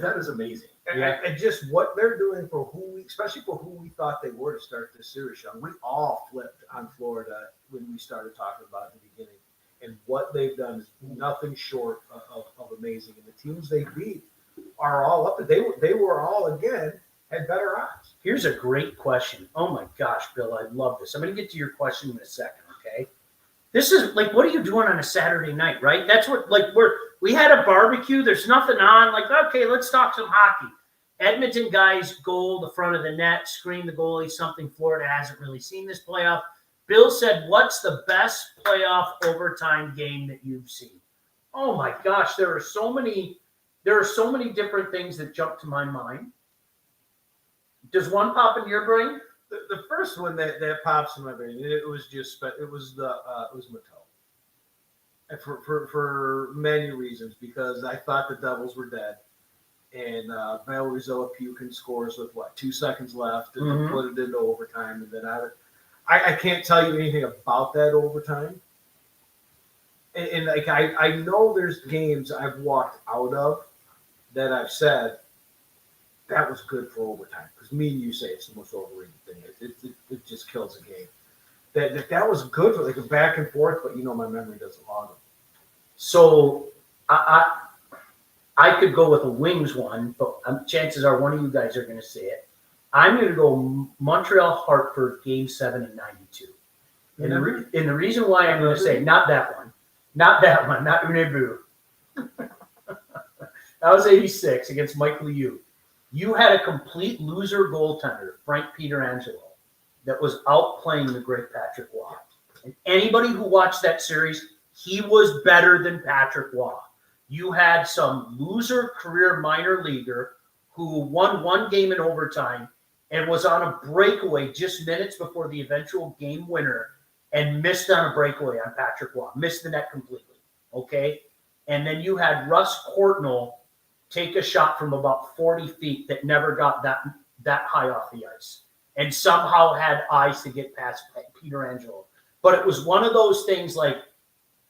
That is amazing.
And just what they're doing for especially for who we thought they were to start this series, Sean. We all flipped on Florida when we started talking about it in the beginning. And what they've done is nothing short of amazing. And the teams they beat are all up. They were all, again, had better odds.
Here's a great question. Oh my gosh, Bill, I love this. I'm gonna get to your question in a second, okay? This is like, what are you doing on a Saturday night, right? That's what, like, we had a barbecue. There's nothing on. Like, okay, let's talk some hockey. Edmonton guys goal the front of the net, screen the goalie, something Florida hasn't really seen this playoff. Bill said, what's the best playoff overtime game that you've seen? Oh my gosh, there are so many different things that jump to my mind. Does one pop in your brain?
The first one that pops in my brain, it was Mattel. And for many reasons, because I thought the Devils were dead. And Baligian puking scores with 2 seconds left and put it into overtime. And then I can't tell you anything about that overtime. And like I know there's games I've walked out of that I've said that was good for overtime, because me and you say it's the most overrated thing. It just kills a game. That was good for like a back and forth, but my memory doesn't log them.
So I could go with a Wings one, but chances are one of you guys are going to say it. I'm going to go Montreal-Hartford Game 7 in 92. And the reason why I'm going to say not that one, not Renebu. That was 86 against Mike Liu. You had a complete loser goaltender, Frank Pietrangelo, that was outplaying the great Patrick Waugh. And anybody who watched that series, he was better than Patrick Waugh. You had some loser career minor leaguer who won one game in overtime and was on a breakaway just minutes before the eventual game winner and missed on a breakaway on Patrick Waugh, missed the net completely, okay? And then you had Russ Courtnall take a shot from about 40 feet that never got that high off the ice and somehow had eyes to get past Pietrangelo. But it was one of those things like,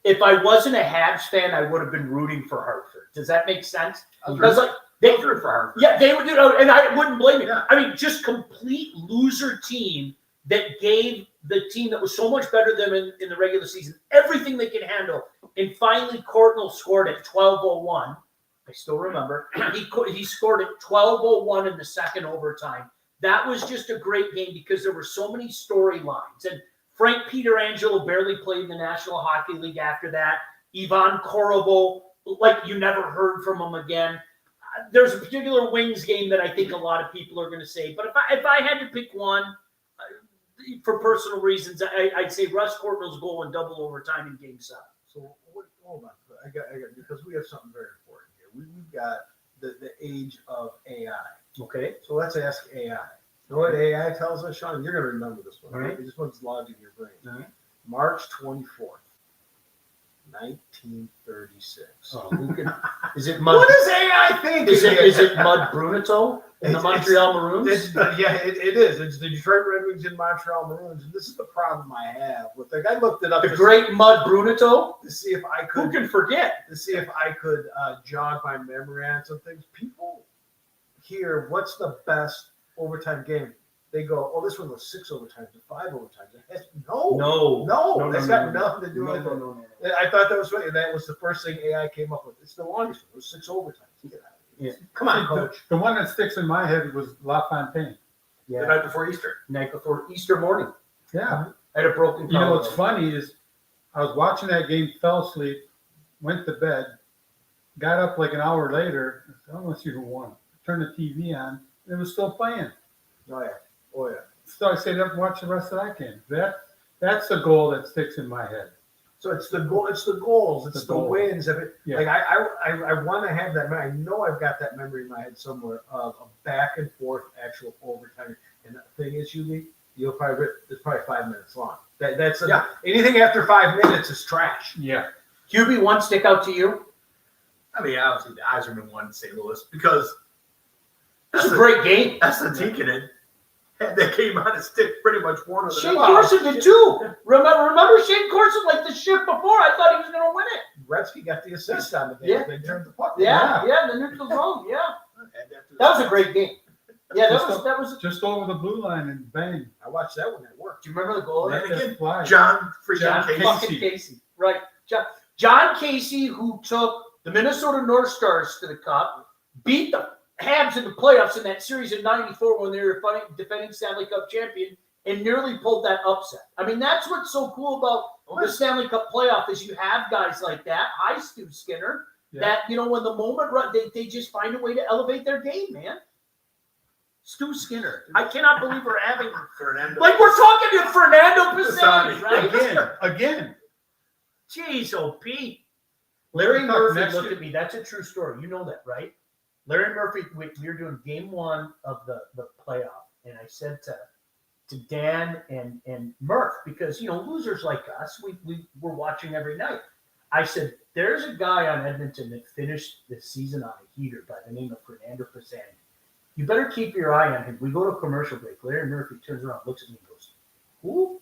if I wasn't a Habs fan, I would have been rooting for Hartford. Does that make sense? Because like they
root for Hartford.
Yeah, they would do, and I wouldn't blame it.
Yeah.
I mean, just complete loser team that gave the team that was so much better than in the regular season everything they could handle. And finally, Courtnall scored at 12:01. I still remember he scored at 12:01 in the second overtime. That was just a great game because there were so many storylines. And Frank Pietrangelo barely played in the National Hockey League after that. Ivan Korovo, like you never heard from him again. There's a particular Wings game that I think a lot of people are going to say. But if I had to pick one, for personal reasons, I'd say Russ Courtnall's goal in double overtime in Game 7.
So hold on, I got because we have something very important here. We've got the age of AI.
Okay.
So let's ask AI. You know what AI tells us, Sean? You're going to remember this one.
All right.
This one's logged in your brain.
All right.
March 24th, 1936.
Oh, who can, is it Mud?
What does AI think?
Is it Mud Bruneto? And the Montreal Maroons?
It is. It's the Detroit Red Wings and Montreal Maroons. And this is the problem I have with it. I looked it up
The great Mud Bruneto?
to see if I
Who
could
can forget?
jog my memory on some things. People hear what's the best overtime game. They go, oh, this one was 6 overtimes and 5 overtimes. No, that's got nothing to do with it.
No.
I thought that was funny. That was the first thing AI came up with. It's the longest one. It was 6 overtimes. Get out of here.
Yeah.
Come on, coach.
The one that sticks in my head was LaFontaine.
The
Yeah.
night before Easter.
Night before Easter morning.
Yeah.
I had a broken
You know
collarbone.
what's funny is I was watching that game, fell asleep, went to bed, got up like an hour later. I said, I want to see who won. Turned the TV on. It was still playing.
Oh, yeah.
So I stayed up and watched the rest of that game. That's the goal that sticks in my head.
So it's the goal. It's the goals. It's the
goal.
wins. Of it.
Yeah.
Like I want to have that. I know I've got that memory in my head somewhere of a back and forth actual overtime. And the thing is, you'll probably it's probably 5 minutes long. That's anything after 5 minutes is trash.
Yeah.
QB, one stick out to you?
I mean, obviously the Iserman won St. Louis because
This is a great game.
that's the Tikkanen that came on his stick pretty much one of the
Shane Corson did too. Remember Shane Corson like the shift before? I thought he was going to win it.
Gretzky got the assist on the game.
Yeah.
They turned the puck.
Yeah, the neutral zone. Yeah, that was a great game. Yeah, that was.
Just over the blue line and bang.
I watched that one at work.
Do you remember the goal?
Let
again,
it fly.
John
John
Casey.
fucking Casey. Right. John Casey, who took the Minnesota North Stars to the Cup, beat the Habs in the playoffs in that series in '94 when they were defending Stanley Cup champion, and nearly pulled that upset. I mean, that's what's so cool about the Stanley Cup playoff is you have guys like that. Hi, Stu Skinner.
Yeah.
That, when the moment run, they just find a way to elevate their game, man. Stu Skinner. I cannot believe we're having
Fernando.
like we're talking to Fernando Pisani, right?
Again.
Jeez, oh Pete. Larry
We'll talk
Murphy
next
looked
year.
at me. That's a true story. You know that, right? Larry Murphy, we were doing game 1 of the playoff, and I said to Dan and Murph, because losers like us, we were watching every night. I said, there's a guy on Edmonton that finished the season on a heater by the name of Fernando Pisani. You better keep your eye on him. We go to commercial break. Larry Murphy turns around, looks at me, and goes, "Who?"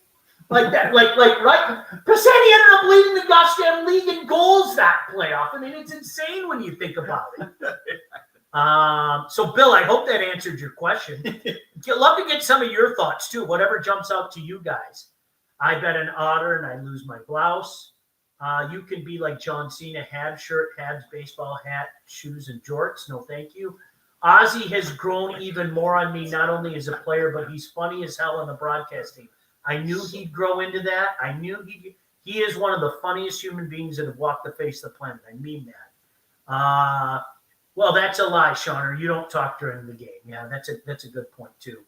Like that, like right. Pisani ended up leading the goddamn league in goals that playoff. I mean, it's insane when you think about it. So, Bill, I hope that answered your question. I'd love to get some of your thoughts too. Whatever jumps out to you guys. I bet an otter and I lose my blouse. You can be like John Cena, Habs shirt, Habs baseball hat, shoes, and jorts. No, thank you. Ozzy has grown even more on me, not only as a player, but he's funny as hell on the broadcasting. I knew he'd grow into that. I knew he is one of the funniest human beings that have walked the face of the planet. I mean that. Well, that's a lie, Sean. You don't talk during the game. Yeah, that's a good point too.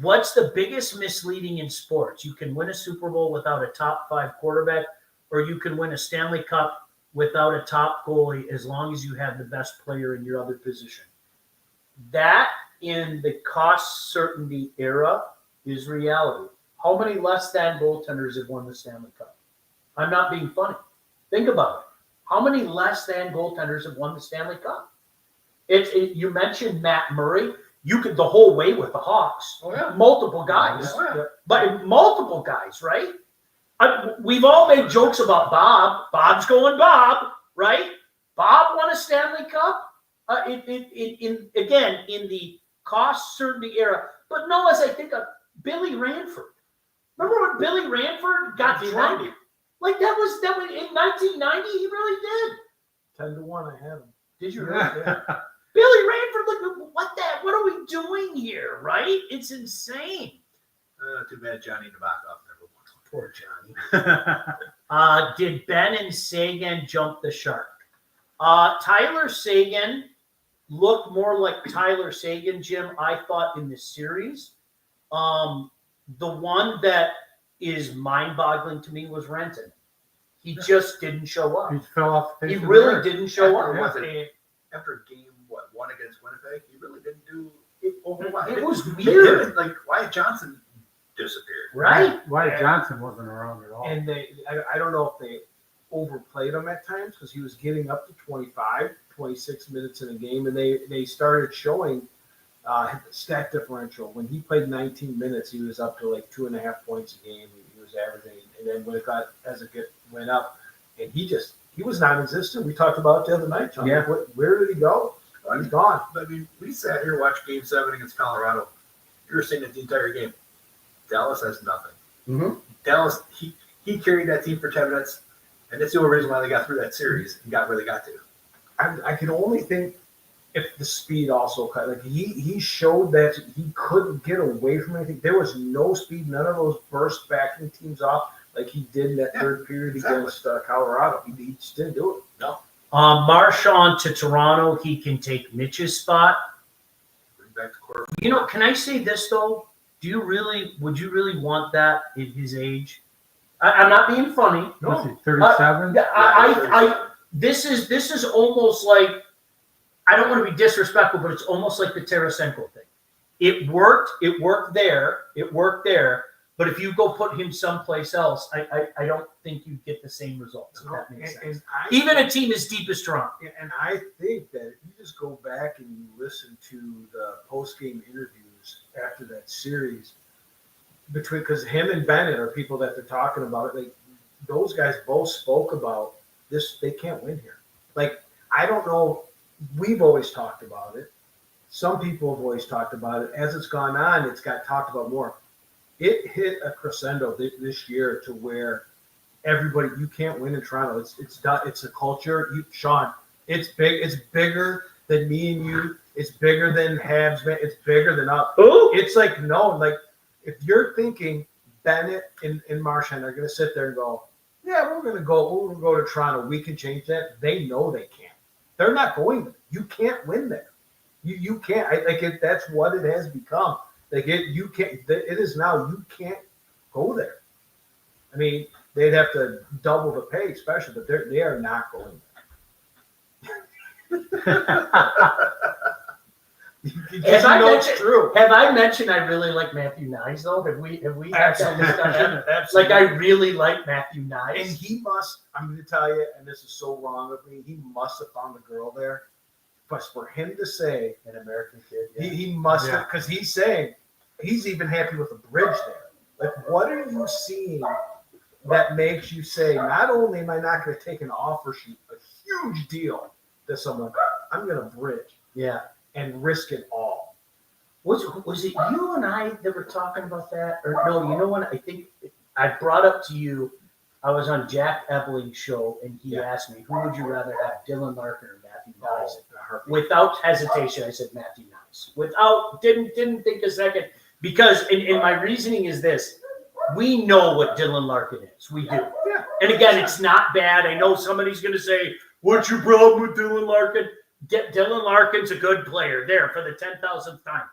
What's the biggest misleading in sports? You can win a Super Bowl without a top 5 quarterback, or you can win a Stanley Cup without a top goalie as long as you have the best player in your other position. That, in the cost certainty era, is reality. How many less than goaltenders have won the Stanley Cup? I'm not being funny. Think about it. How many less than goaltenders have won the Stanley Cup? You mentioned Matt Murray. You could the whole way with the Hawks.
Oh, yeah.
Multiple guys.
Oh, yeah.
But multiple guys, right? We've all made jokes about Bob. Bob's going Bob, right? Bob won a Stanley Cup. In the cost certainty era. But no, as I think of Billy Ranford. Remember when Billy Ranford got drunk? Like that was in 1990. He really did.
10-1, I have him.
Did you really? Yeah. Billy Ranford, like what are we doing here? Right? It's insane.
Too bad Johnny Nabokov never won.
Poor Johnny. Did Ben and Sagan jump the shark? Tyler Sagan looked more like Tyler Sagan, Jim, I thought, in the series. The one that is mind-boggling to me was Renton. He just didn't show up.
He fell off the face
He
of the
really
earth.
didn't show up.
After game 1 against Winnipeg, he really didn't do.
It was weird.
Like Wyatt Johnson disappeared.
Right?
Wyatt Johnson wasn't around at all.
And I don't know if they overplayed him at times because he was getting up to 25, 26 minutes in a game, and they started showing Stat differential. When he played 19 minutes, he was up to like 2.5 points a game. He was averaging, and then when it went up, and he was non-existent. We talked about it the other night, John.
Yeah.
Where did he go? He's gone.
I mean, we sat here and watched Game 7 against Colorado. You were saying it the entire game. Dallas has nothing.
Mhm.
Dallas, he carried that team for 10 minutes, and that's the only reason why they got through that series and got where they got to.
I can only think if the speed also cut. Like he showed that he couldn't get away from anything. There was no speed. None of those burst backing teams off like he did in that third period against Colorado. He just didn't do it.
No.
Marchand to Toronto, he can take Mitch's spot.
Bring back the court.
You know, can I say this though? Would you really want that at his age? I'm not being funny.
Was he 37?
This is almost like, I don't want to be disrespectful, but it's almost like the Tarasenko thing. It worked there. But if you go put him someplace else, I don't think you get the same results. If that makes sense. Even a team as deep as Toronto.
And I think that if you just go back and you listen to the post-game interviews after that series, because him and Bennett are people that they're talking about, like those guys both spoke about this. They can't win here. Like, I don't know. We've always talked about it. Some people have always talked about it. As it's gone on, it's got talked about more. It hit a crescendo this year to where everybody, you can't win in Toronto. It's a culture. Sean, it's big. It's bigger than me and you. It's bigger than Habs. It's bigger than us.
Ooh.
It's like, no, like if you're thinking Bennett and Marchand are going to sit there and go, yeah, we're going to go to Toronto. We can change that. They know they can't. They're not going there. You can't win there. You can't. That's what it has become. Like you can't. It is now. You can't go there. I mean, they'd have to double the pay, especially, but they are not going there.
Have I mentioned I really like Matthew Nyes though? Have we had that discussion? Like I really like Matthew Nyes.
And he must. I'm going to tell you, and this is so wrong of me. He must have found a girl there. But for him to say
An American kid. Yeah.
he must have, because he's saying he's even happy with the bridge there. Like, what are you seeing that makes you say, not only am I not going to take an offer sheet, a huge deal to someone, I'm going to bridge and risk it all.
Was it you and I that were talking about that? Or no, you know what? I think I brought up to you, I was on Jack Eveling's show, and he asked me, who would you rather have, Dylan Larkin or Matthew Nyes? Without hesitation, I said Matthew Nyes. Didn't think a second. Because, and my reasoning is this, we know what Dylan Larkin is. We do.
Yeah.
And again, it's not bad. I know somebody's going to say, what's your problem with Dylan Larkin? Dylan Larkin's a good player there for the 10,000th time.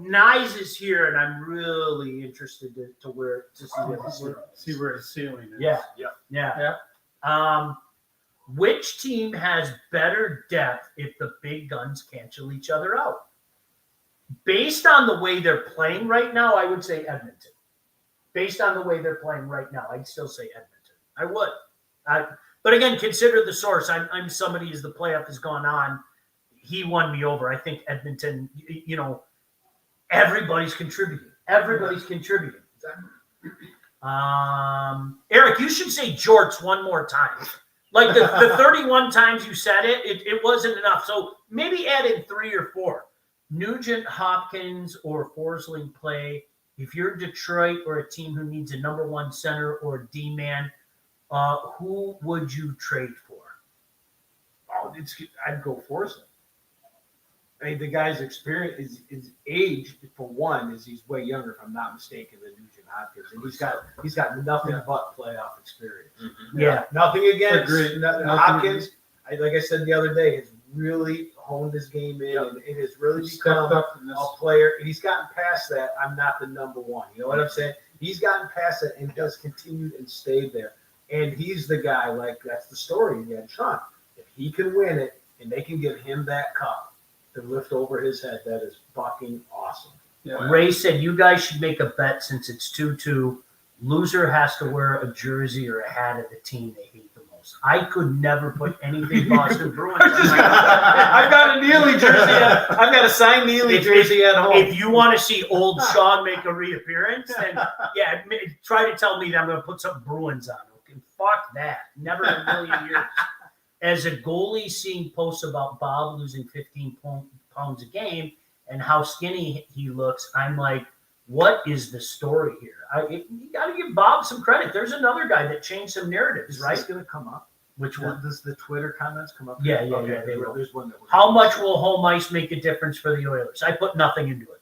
Nyes is here, and I'm really interested to
See where his ceiling is.
Yeah. Which team has better depth if the big guns cancel each other out? Based on the way they're playing right now, I would say Edmonton. Based on the way they're playing right now, I'd still say Edmonton. I would. But again, consider the source. I'm somebody, as the playoff has gone on, he won me over. I think Edmonton, everybody's contributing. Eric, you should say Jorts one more time. Like the 31 times you said it wasn't enough. So maybe add in 3 or 4. Nugent, Hopkins, or Forsling play. If you're Detroit or a team who needs a number 1 center or D-man, who would you trade for?
I'd go Forsling. I mean, the guy's experience, his age, for one, is he's way younger, if I'm not mistaken, than Nugent Hopkins, and he's got nothing but playoff experience.
Mm-hmm.
Yeah.
Nothing against
Agreed.
Hopkins. Like I said the other day, has really honed his game in, and it has really become a player. And he's gotten past that. I'm not the number 1. You know what I'm saying? He's gotten past that and has continued and stayed there. And he's the guy. Like, that's the story again, Sean. If he can win it, and they can give him that cup to lift over his head, that is fucking awesome.
Yeah.
Ray said you guys should make a bet since it's 2-2. Loser has to wear a jersey or a hat of the team they hate the Finals. I could never put anything Boston Bruins.
I've got a Neely jersey. I've got a signed Neely jersey at home.
If you want to see old Sean make a reappearance, then yeah, try to tell me that I'm going to put some Bruins on. Okay, fuck that. Never in a million years. As a goalie, seeing posts about Bob losing 15 pounds a game and how skinny he looks, I'm like, what is the story here? You got to give Bob some credit. There's another guy that changed some narratives, right?
Is this going to come up?
Which one?
Does the Twitter comments come up?
Yeah. They will.
There's one that was.
How much will home ice make a difference for the Oilers? I put nothing into it.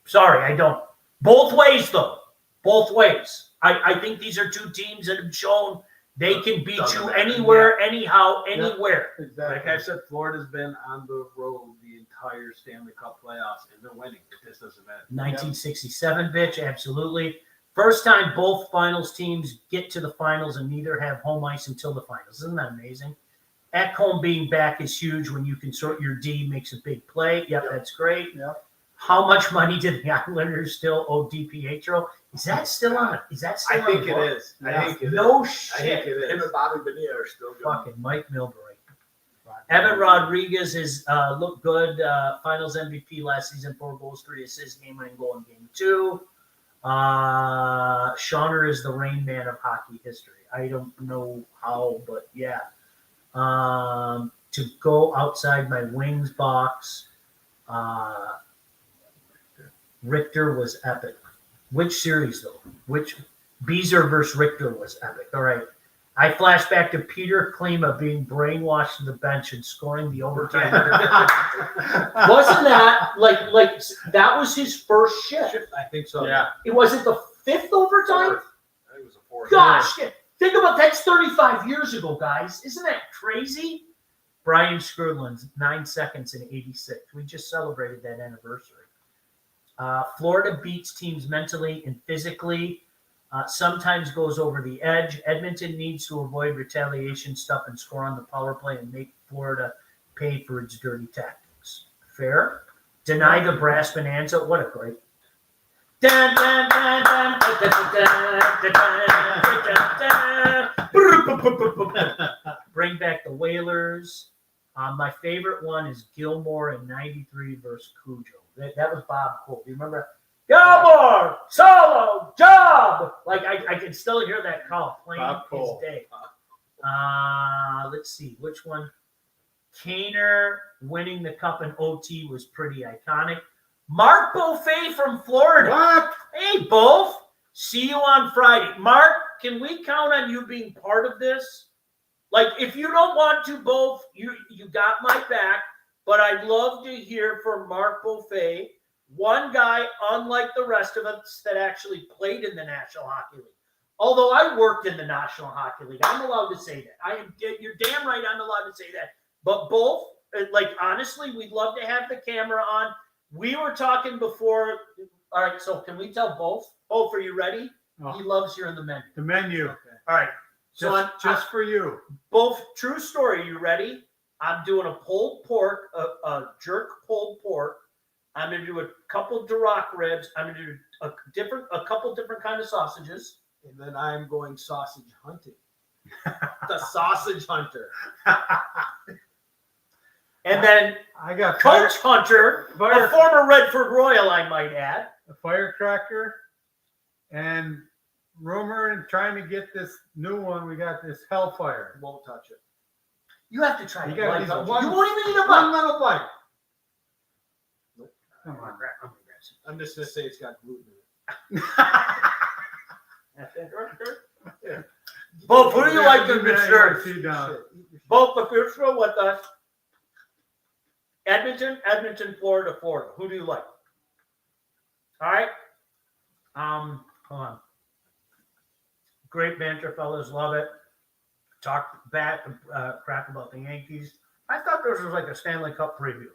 Sorry, I don't. Both ways, though. Both ways. I think these are two teams that have shown they can beat you anywhere, anyhow, anywhere.
Exactly.
Like I said, Florida's been on the road the entire Stanley Cup playoffs, and they're winning. It just doesn't matter.
1967, bitch, absolutely. First time both finals teams get to the finals and neither have home ice until the finals. Isn't that amazing? Ekholm being back is huge when you can sort your D, makes a big play. Yep, that's great.
Yep.
How much money did the Islanders still owe DiPietro? Is that still on it? Is that still
I
on
think
the
it
book?
is. I think it is.
No
I
shit.
think it
Him
is.
and Bobby Bonilla are still good.
Fucking Mike Milbury. Evan Rodriguez is looked good. Finals MVP last season, 4 goals, 3 assists, game-winning goal in Game 2. Shauner is the Rain Man of hockey history. I don't know how, but yeah. To go outside my wings box, Richter was epic. Which series, though? Which Beezer versus Richter was epic. All right. I flash back to Peter Klima being brainwashed to the bench and scoring the overtime. Wasn't that like that was his first shift?
I think so.
Yeah.
It wasn't the 5th overtime?
I think it was a 4.
Gosh, think about that's 35 years ago, guys. Isn't that crazy? Brian Skrudland's 9 seconds in 86. We just celebrated that anniversary. Florida beats teams mentally and physically. Sometimes goes over the edge. Edmonton needs to avoid retaliation stuff and score on the power play and make Florida pay for its dirty tactics. Fair? Deny the brass bonanza. What a great. Dun, dun, dun, dun, dun, dun, dun, dun, dun. Bring back the Whalers. My favorite one is Gilmore in 93 versus Cujo. That was Bob Cole. Do you remember? Gilmore, solo, job. Like I can still hear that call plain as day. Let's see which one. Kaner winning the cup in OT was pretty iconic. Mark Beaufait from Florida.
What?
Hey, both. See you on Friday. Mark, can we count on you being part of this? Like, if you don't want to, both, you got my back. But I'd love to hear from Mark Beaufait, one guy, unlike the rest of us, that actually played in the National Hockey League. Although I worked in the National Hockey League, I'm allowed to say that. You're damn right I'm allowed to say that. But both, like, honestly, we'd love to have the camera on. We were talking before. All right, so can we tell both? Both, are you ready?
Oh.
He loves hearing the menu.
The menu.
All right. So
Just for you.
both, true story. You ready? I'm doing a pulled pork, a jerk pulled pork. I'm going to do a couple Duroc ribs. I'm going to do a couple different kind of sausages.
And then I'm going sausage hunting. The sausage hunter.
And then
I got
Coach Hunter, a former Redford Royal, I might add.
a firecracker, and rumor and trying to get this new one. We got this Hellfire.
Won't touch it.
You have to try
You
it.
gotta
Like,
use
don't you?
one-
You won't even eat a
One
bite.
little bite. Come on.
I'm just gonna say it's got gluten in it.
Both, who do you like in the shirt?
Sit down.
Both the first row with us. Edmonton, Florida. Who do you like? All right. Hold on. Great banter, fellas. Love it. Talk back crap about the Yankees. I thought this was like a Stanley Cup preview.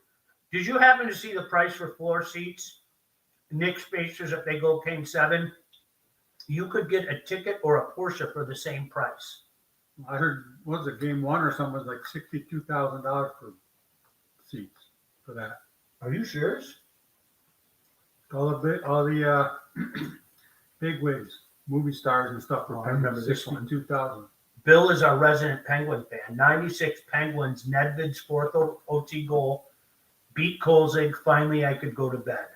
Did you happen to see the price for floor seats? Nick Spacers, if they go Game 7, you could get a ticket or a Porsche for the same price.
I heard, what was it, Game 1 or something was like $62,000 for seats for that.
Are you serious?
All the big wigs, movie stars and stuff
Oh,
were
I remember
paying
this one.
$62,000.
Bill is our resident Penguin fan. 96 Penguins, Nedved's fourth OT goal. Beat Kolzig. Finally, I could go to bed.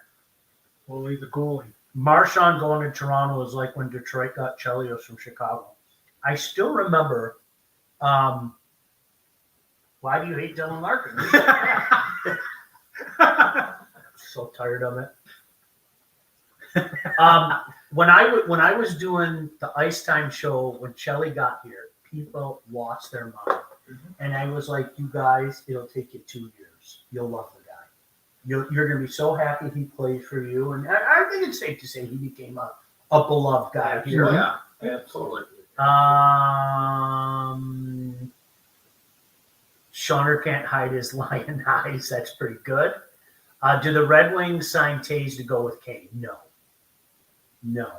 Well, he's a goalie.
Marchand going to Toronto was like when Detroit got Chelios from Chicago. I still remember. Why do you hate Dylan Larkin? So tired of it. When I was doing the Ice Time show when Chelly got here, people lost their mind, and I was like, "You guys, it'll take you 2 years. You'll love the guy. You're gonna be so happy he plays for you." And I think it's safe to say he became a beloved guy here.
Yeah, absolutely.
Shauner can't hide his lion eyes. That's pretty good. Do the Red Wings sign Taves to go with Kane? No.
No.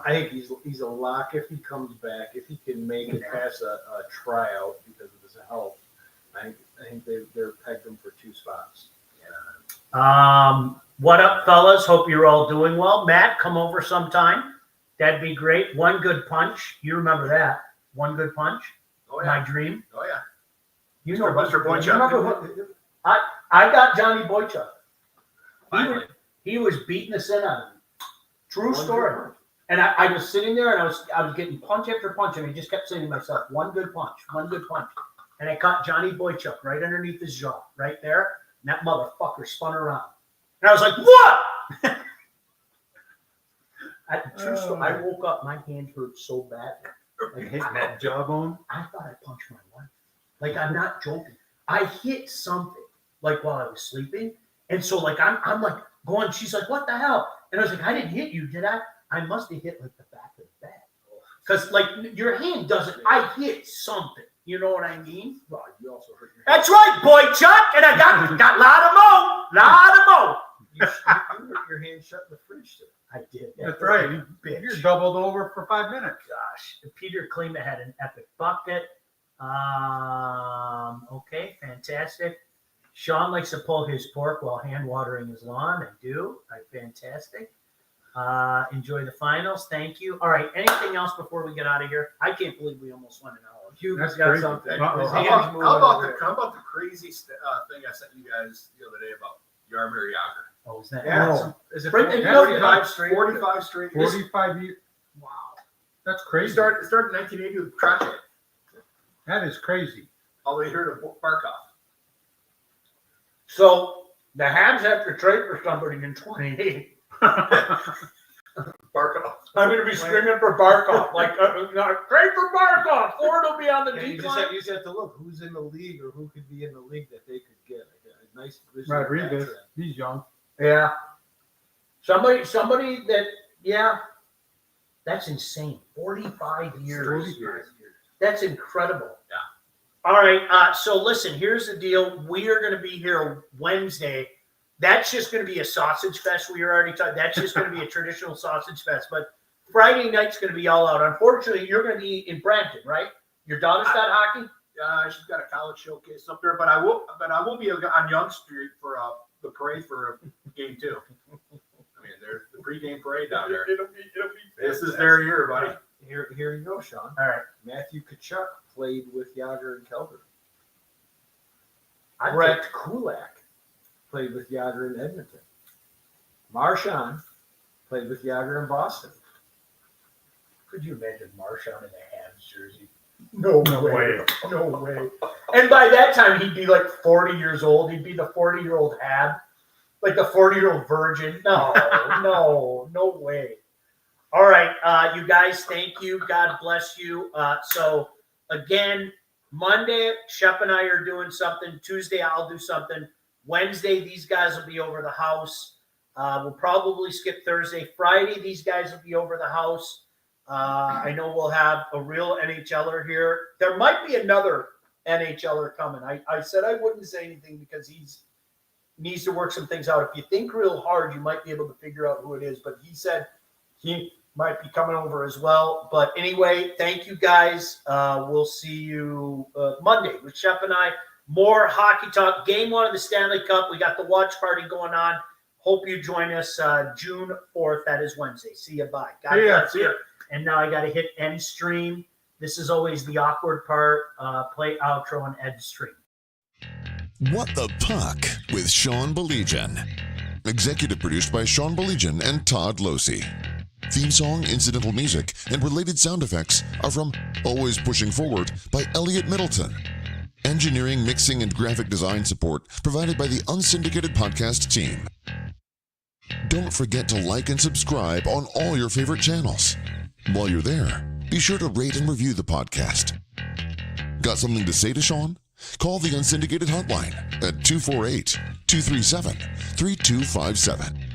I think he's a lock if he comes back. If he can make it past a tryout because of his health, I think they're pegged him for 2 spots.
What up, fellas? Hope you're all doing well. Matt, come over sometime. That'd be great. One good punch. You remember that? One good punch.
Oh yeah.
My dream.
Oh yeah.
You know
Mr. Boychuk.
You remember what? I got Johnny Boychuk.
Finally.
He was beating the sin out of me. True story. And I was sitting there and I was getting punch after punch, and I just kept saying to myself, one good punch. And I caught Johnny Boychuk right underneath his jaw, right there. And that motherfucker spun around. And I was like, what? True story. I woke up, my hand hurt so bad.
Like hitting that jawbone.
I thought I punched my wife. Like, I'm not joking. I hit something, like, while I was sleeping. And so, like, I'm like going, she's like, what the hell? And I was like, I didn't hit you, did I? I must have hit, like, the back of the bed. Because, like, your hand doesn't, I hit something. You know what I mean?
Well, you also hurt your
That's right, Boychuk. And I got lot of mo.
You hurt your hand shut in the fridge today.
I did.
That's right. You're doubled over for 5 minutes.
Gosh, Peter Klima had an epic bucket. Okay, fantastic. Sean likes to pull his pork while hand watering his lawn. I do. Fantastic. Enjoy the finals. Thank you. All right. Anything else before we get out of here? I can't believe we almost went an hour.
That's
got
crazy.
something.
Uh-oh.
How about the crazy thing I sent you guys the other day about Jaromir Jagr?
Oh, is that?
Yeah.
Oh.
Is it
Bring it-
45 straight?
45 straight.
45 years.
Wow.
That's
It
crazy.
started in 1980 with Trocheck.
That is crazy.
All they heard of Barkov.
So the Habs have to trade for somebody in 28.
Barkov.
I'm going to be screaming for Barkov. Like, trade for Barkov. Ford will be on the
Yeah, you
decline.
just have to look who's in the league or who could be in the league that they could get. Like a nice
Rodriguez. He's young.
Yeah. Somebody that, yeah, that's insane. 45 years.
45 years.
That's incredible.
Yeah.
All right. So listen, here's the deal. We are going to be here Wednesday. That's just going to be a sausage fest. We were already talking. That's just going to be a traditional sausage fest. But Friday night's going to be all out. Unfortunately, you're going to be in Brampton, right? Your daughter's got hockey?
She's got a college showcase up there, but I will be on Young Street for the parade for game 2. I mean, there's the pregame parade down there.
It'll be
This is their year, buddy.
Here you go, Sean.
all right.
Matthew Tkachuk played with Jagr in Calgary.
I
Brett Kulak played with Jagr in Edmonton. Marchand played with Jagr in Boston.
Could you imagine Marchand in a Habs jersey?
No way.
No way. And by that time, he'd be like 40 years old. He'd be the 40-year-old Hab, like the 40-year-old virgin. No way. All right, you guys, thank you. God bless you. So, again, Monday, Shep and I are doing something. Tuesday, I'll do something. Wednesday, these guys will be over the house. We'll probably skip Thursday. Friday, these guys will be over the house. I know we'll have a real NHLer here. There might be another NHLer coming. I said I wouldn't say anything because he's needs to work some things out. If you think real hard, you might be able to figure out who it is. But he said he might be coming over as well. But anyway, thank you guys. We'll see you Monday with Shep and I. More hockey talk. Game 1 of the Stanley Cup. We got the watch party going on. Hope you join us June 4th. That is Wednesday. See you. Bye. God bless you. And now I got to hit end stream This is always the awkward part. Play outro and end stream.
What the Puck with Sean Baligian. Executive produced by Sean Baligian and Todd Losey. Theme song, incidental music, and related sound effects are from Always Pushing Forward by Elliot Middleton. Engineering, mixing, and graphic design support provided by the Unsyndicated Podcast team. Don't forget to like and subscribe on all your favorite channels. While you're there, be sure to rate and review the podcast. Got something to say to Sean? Call the Unsyndicated hotline at 248-237-3257.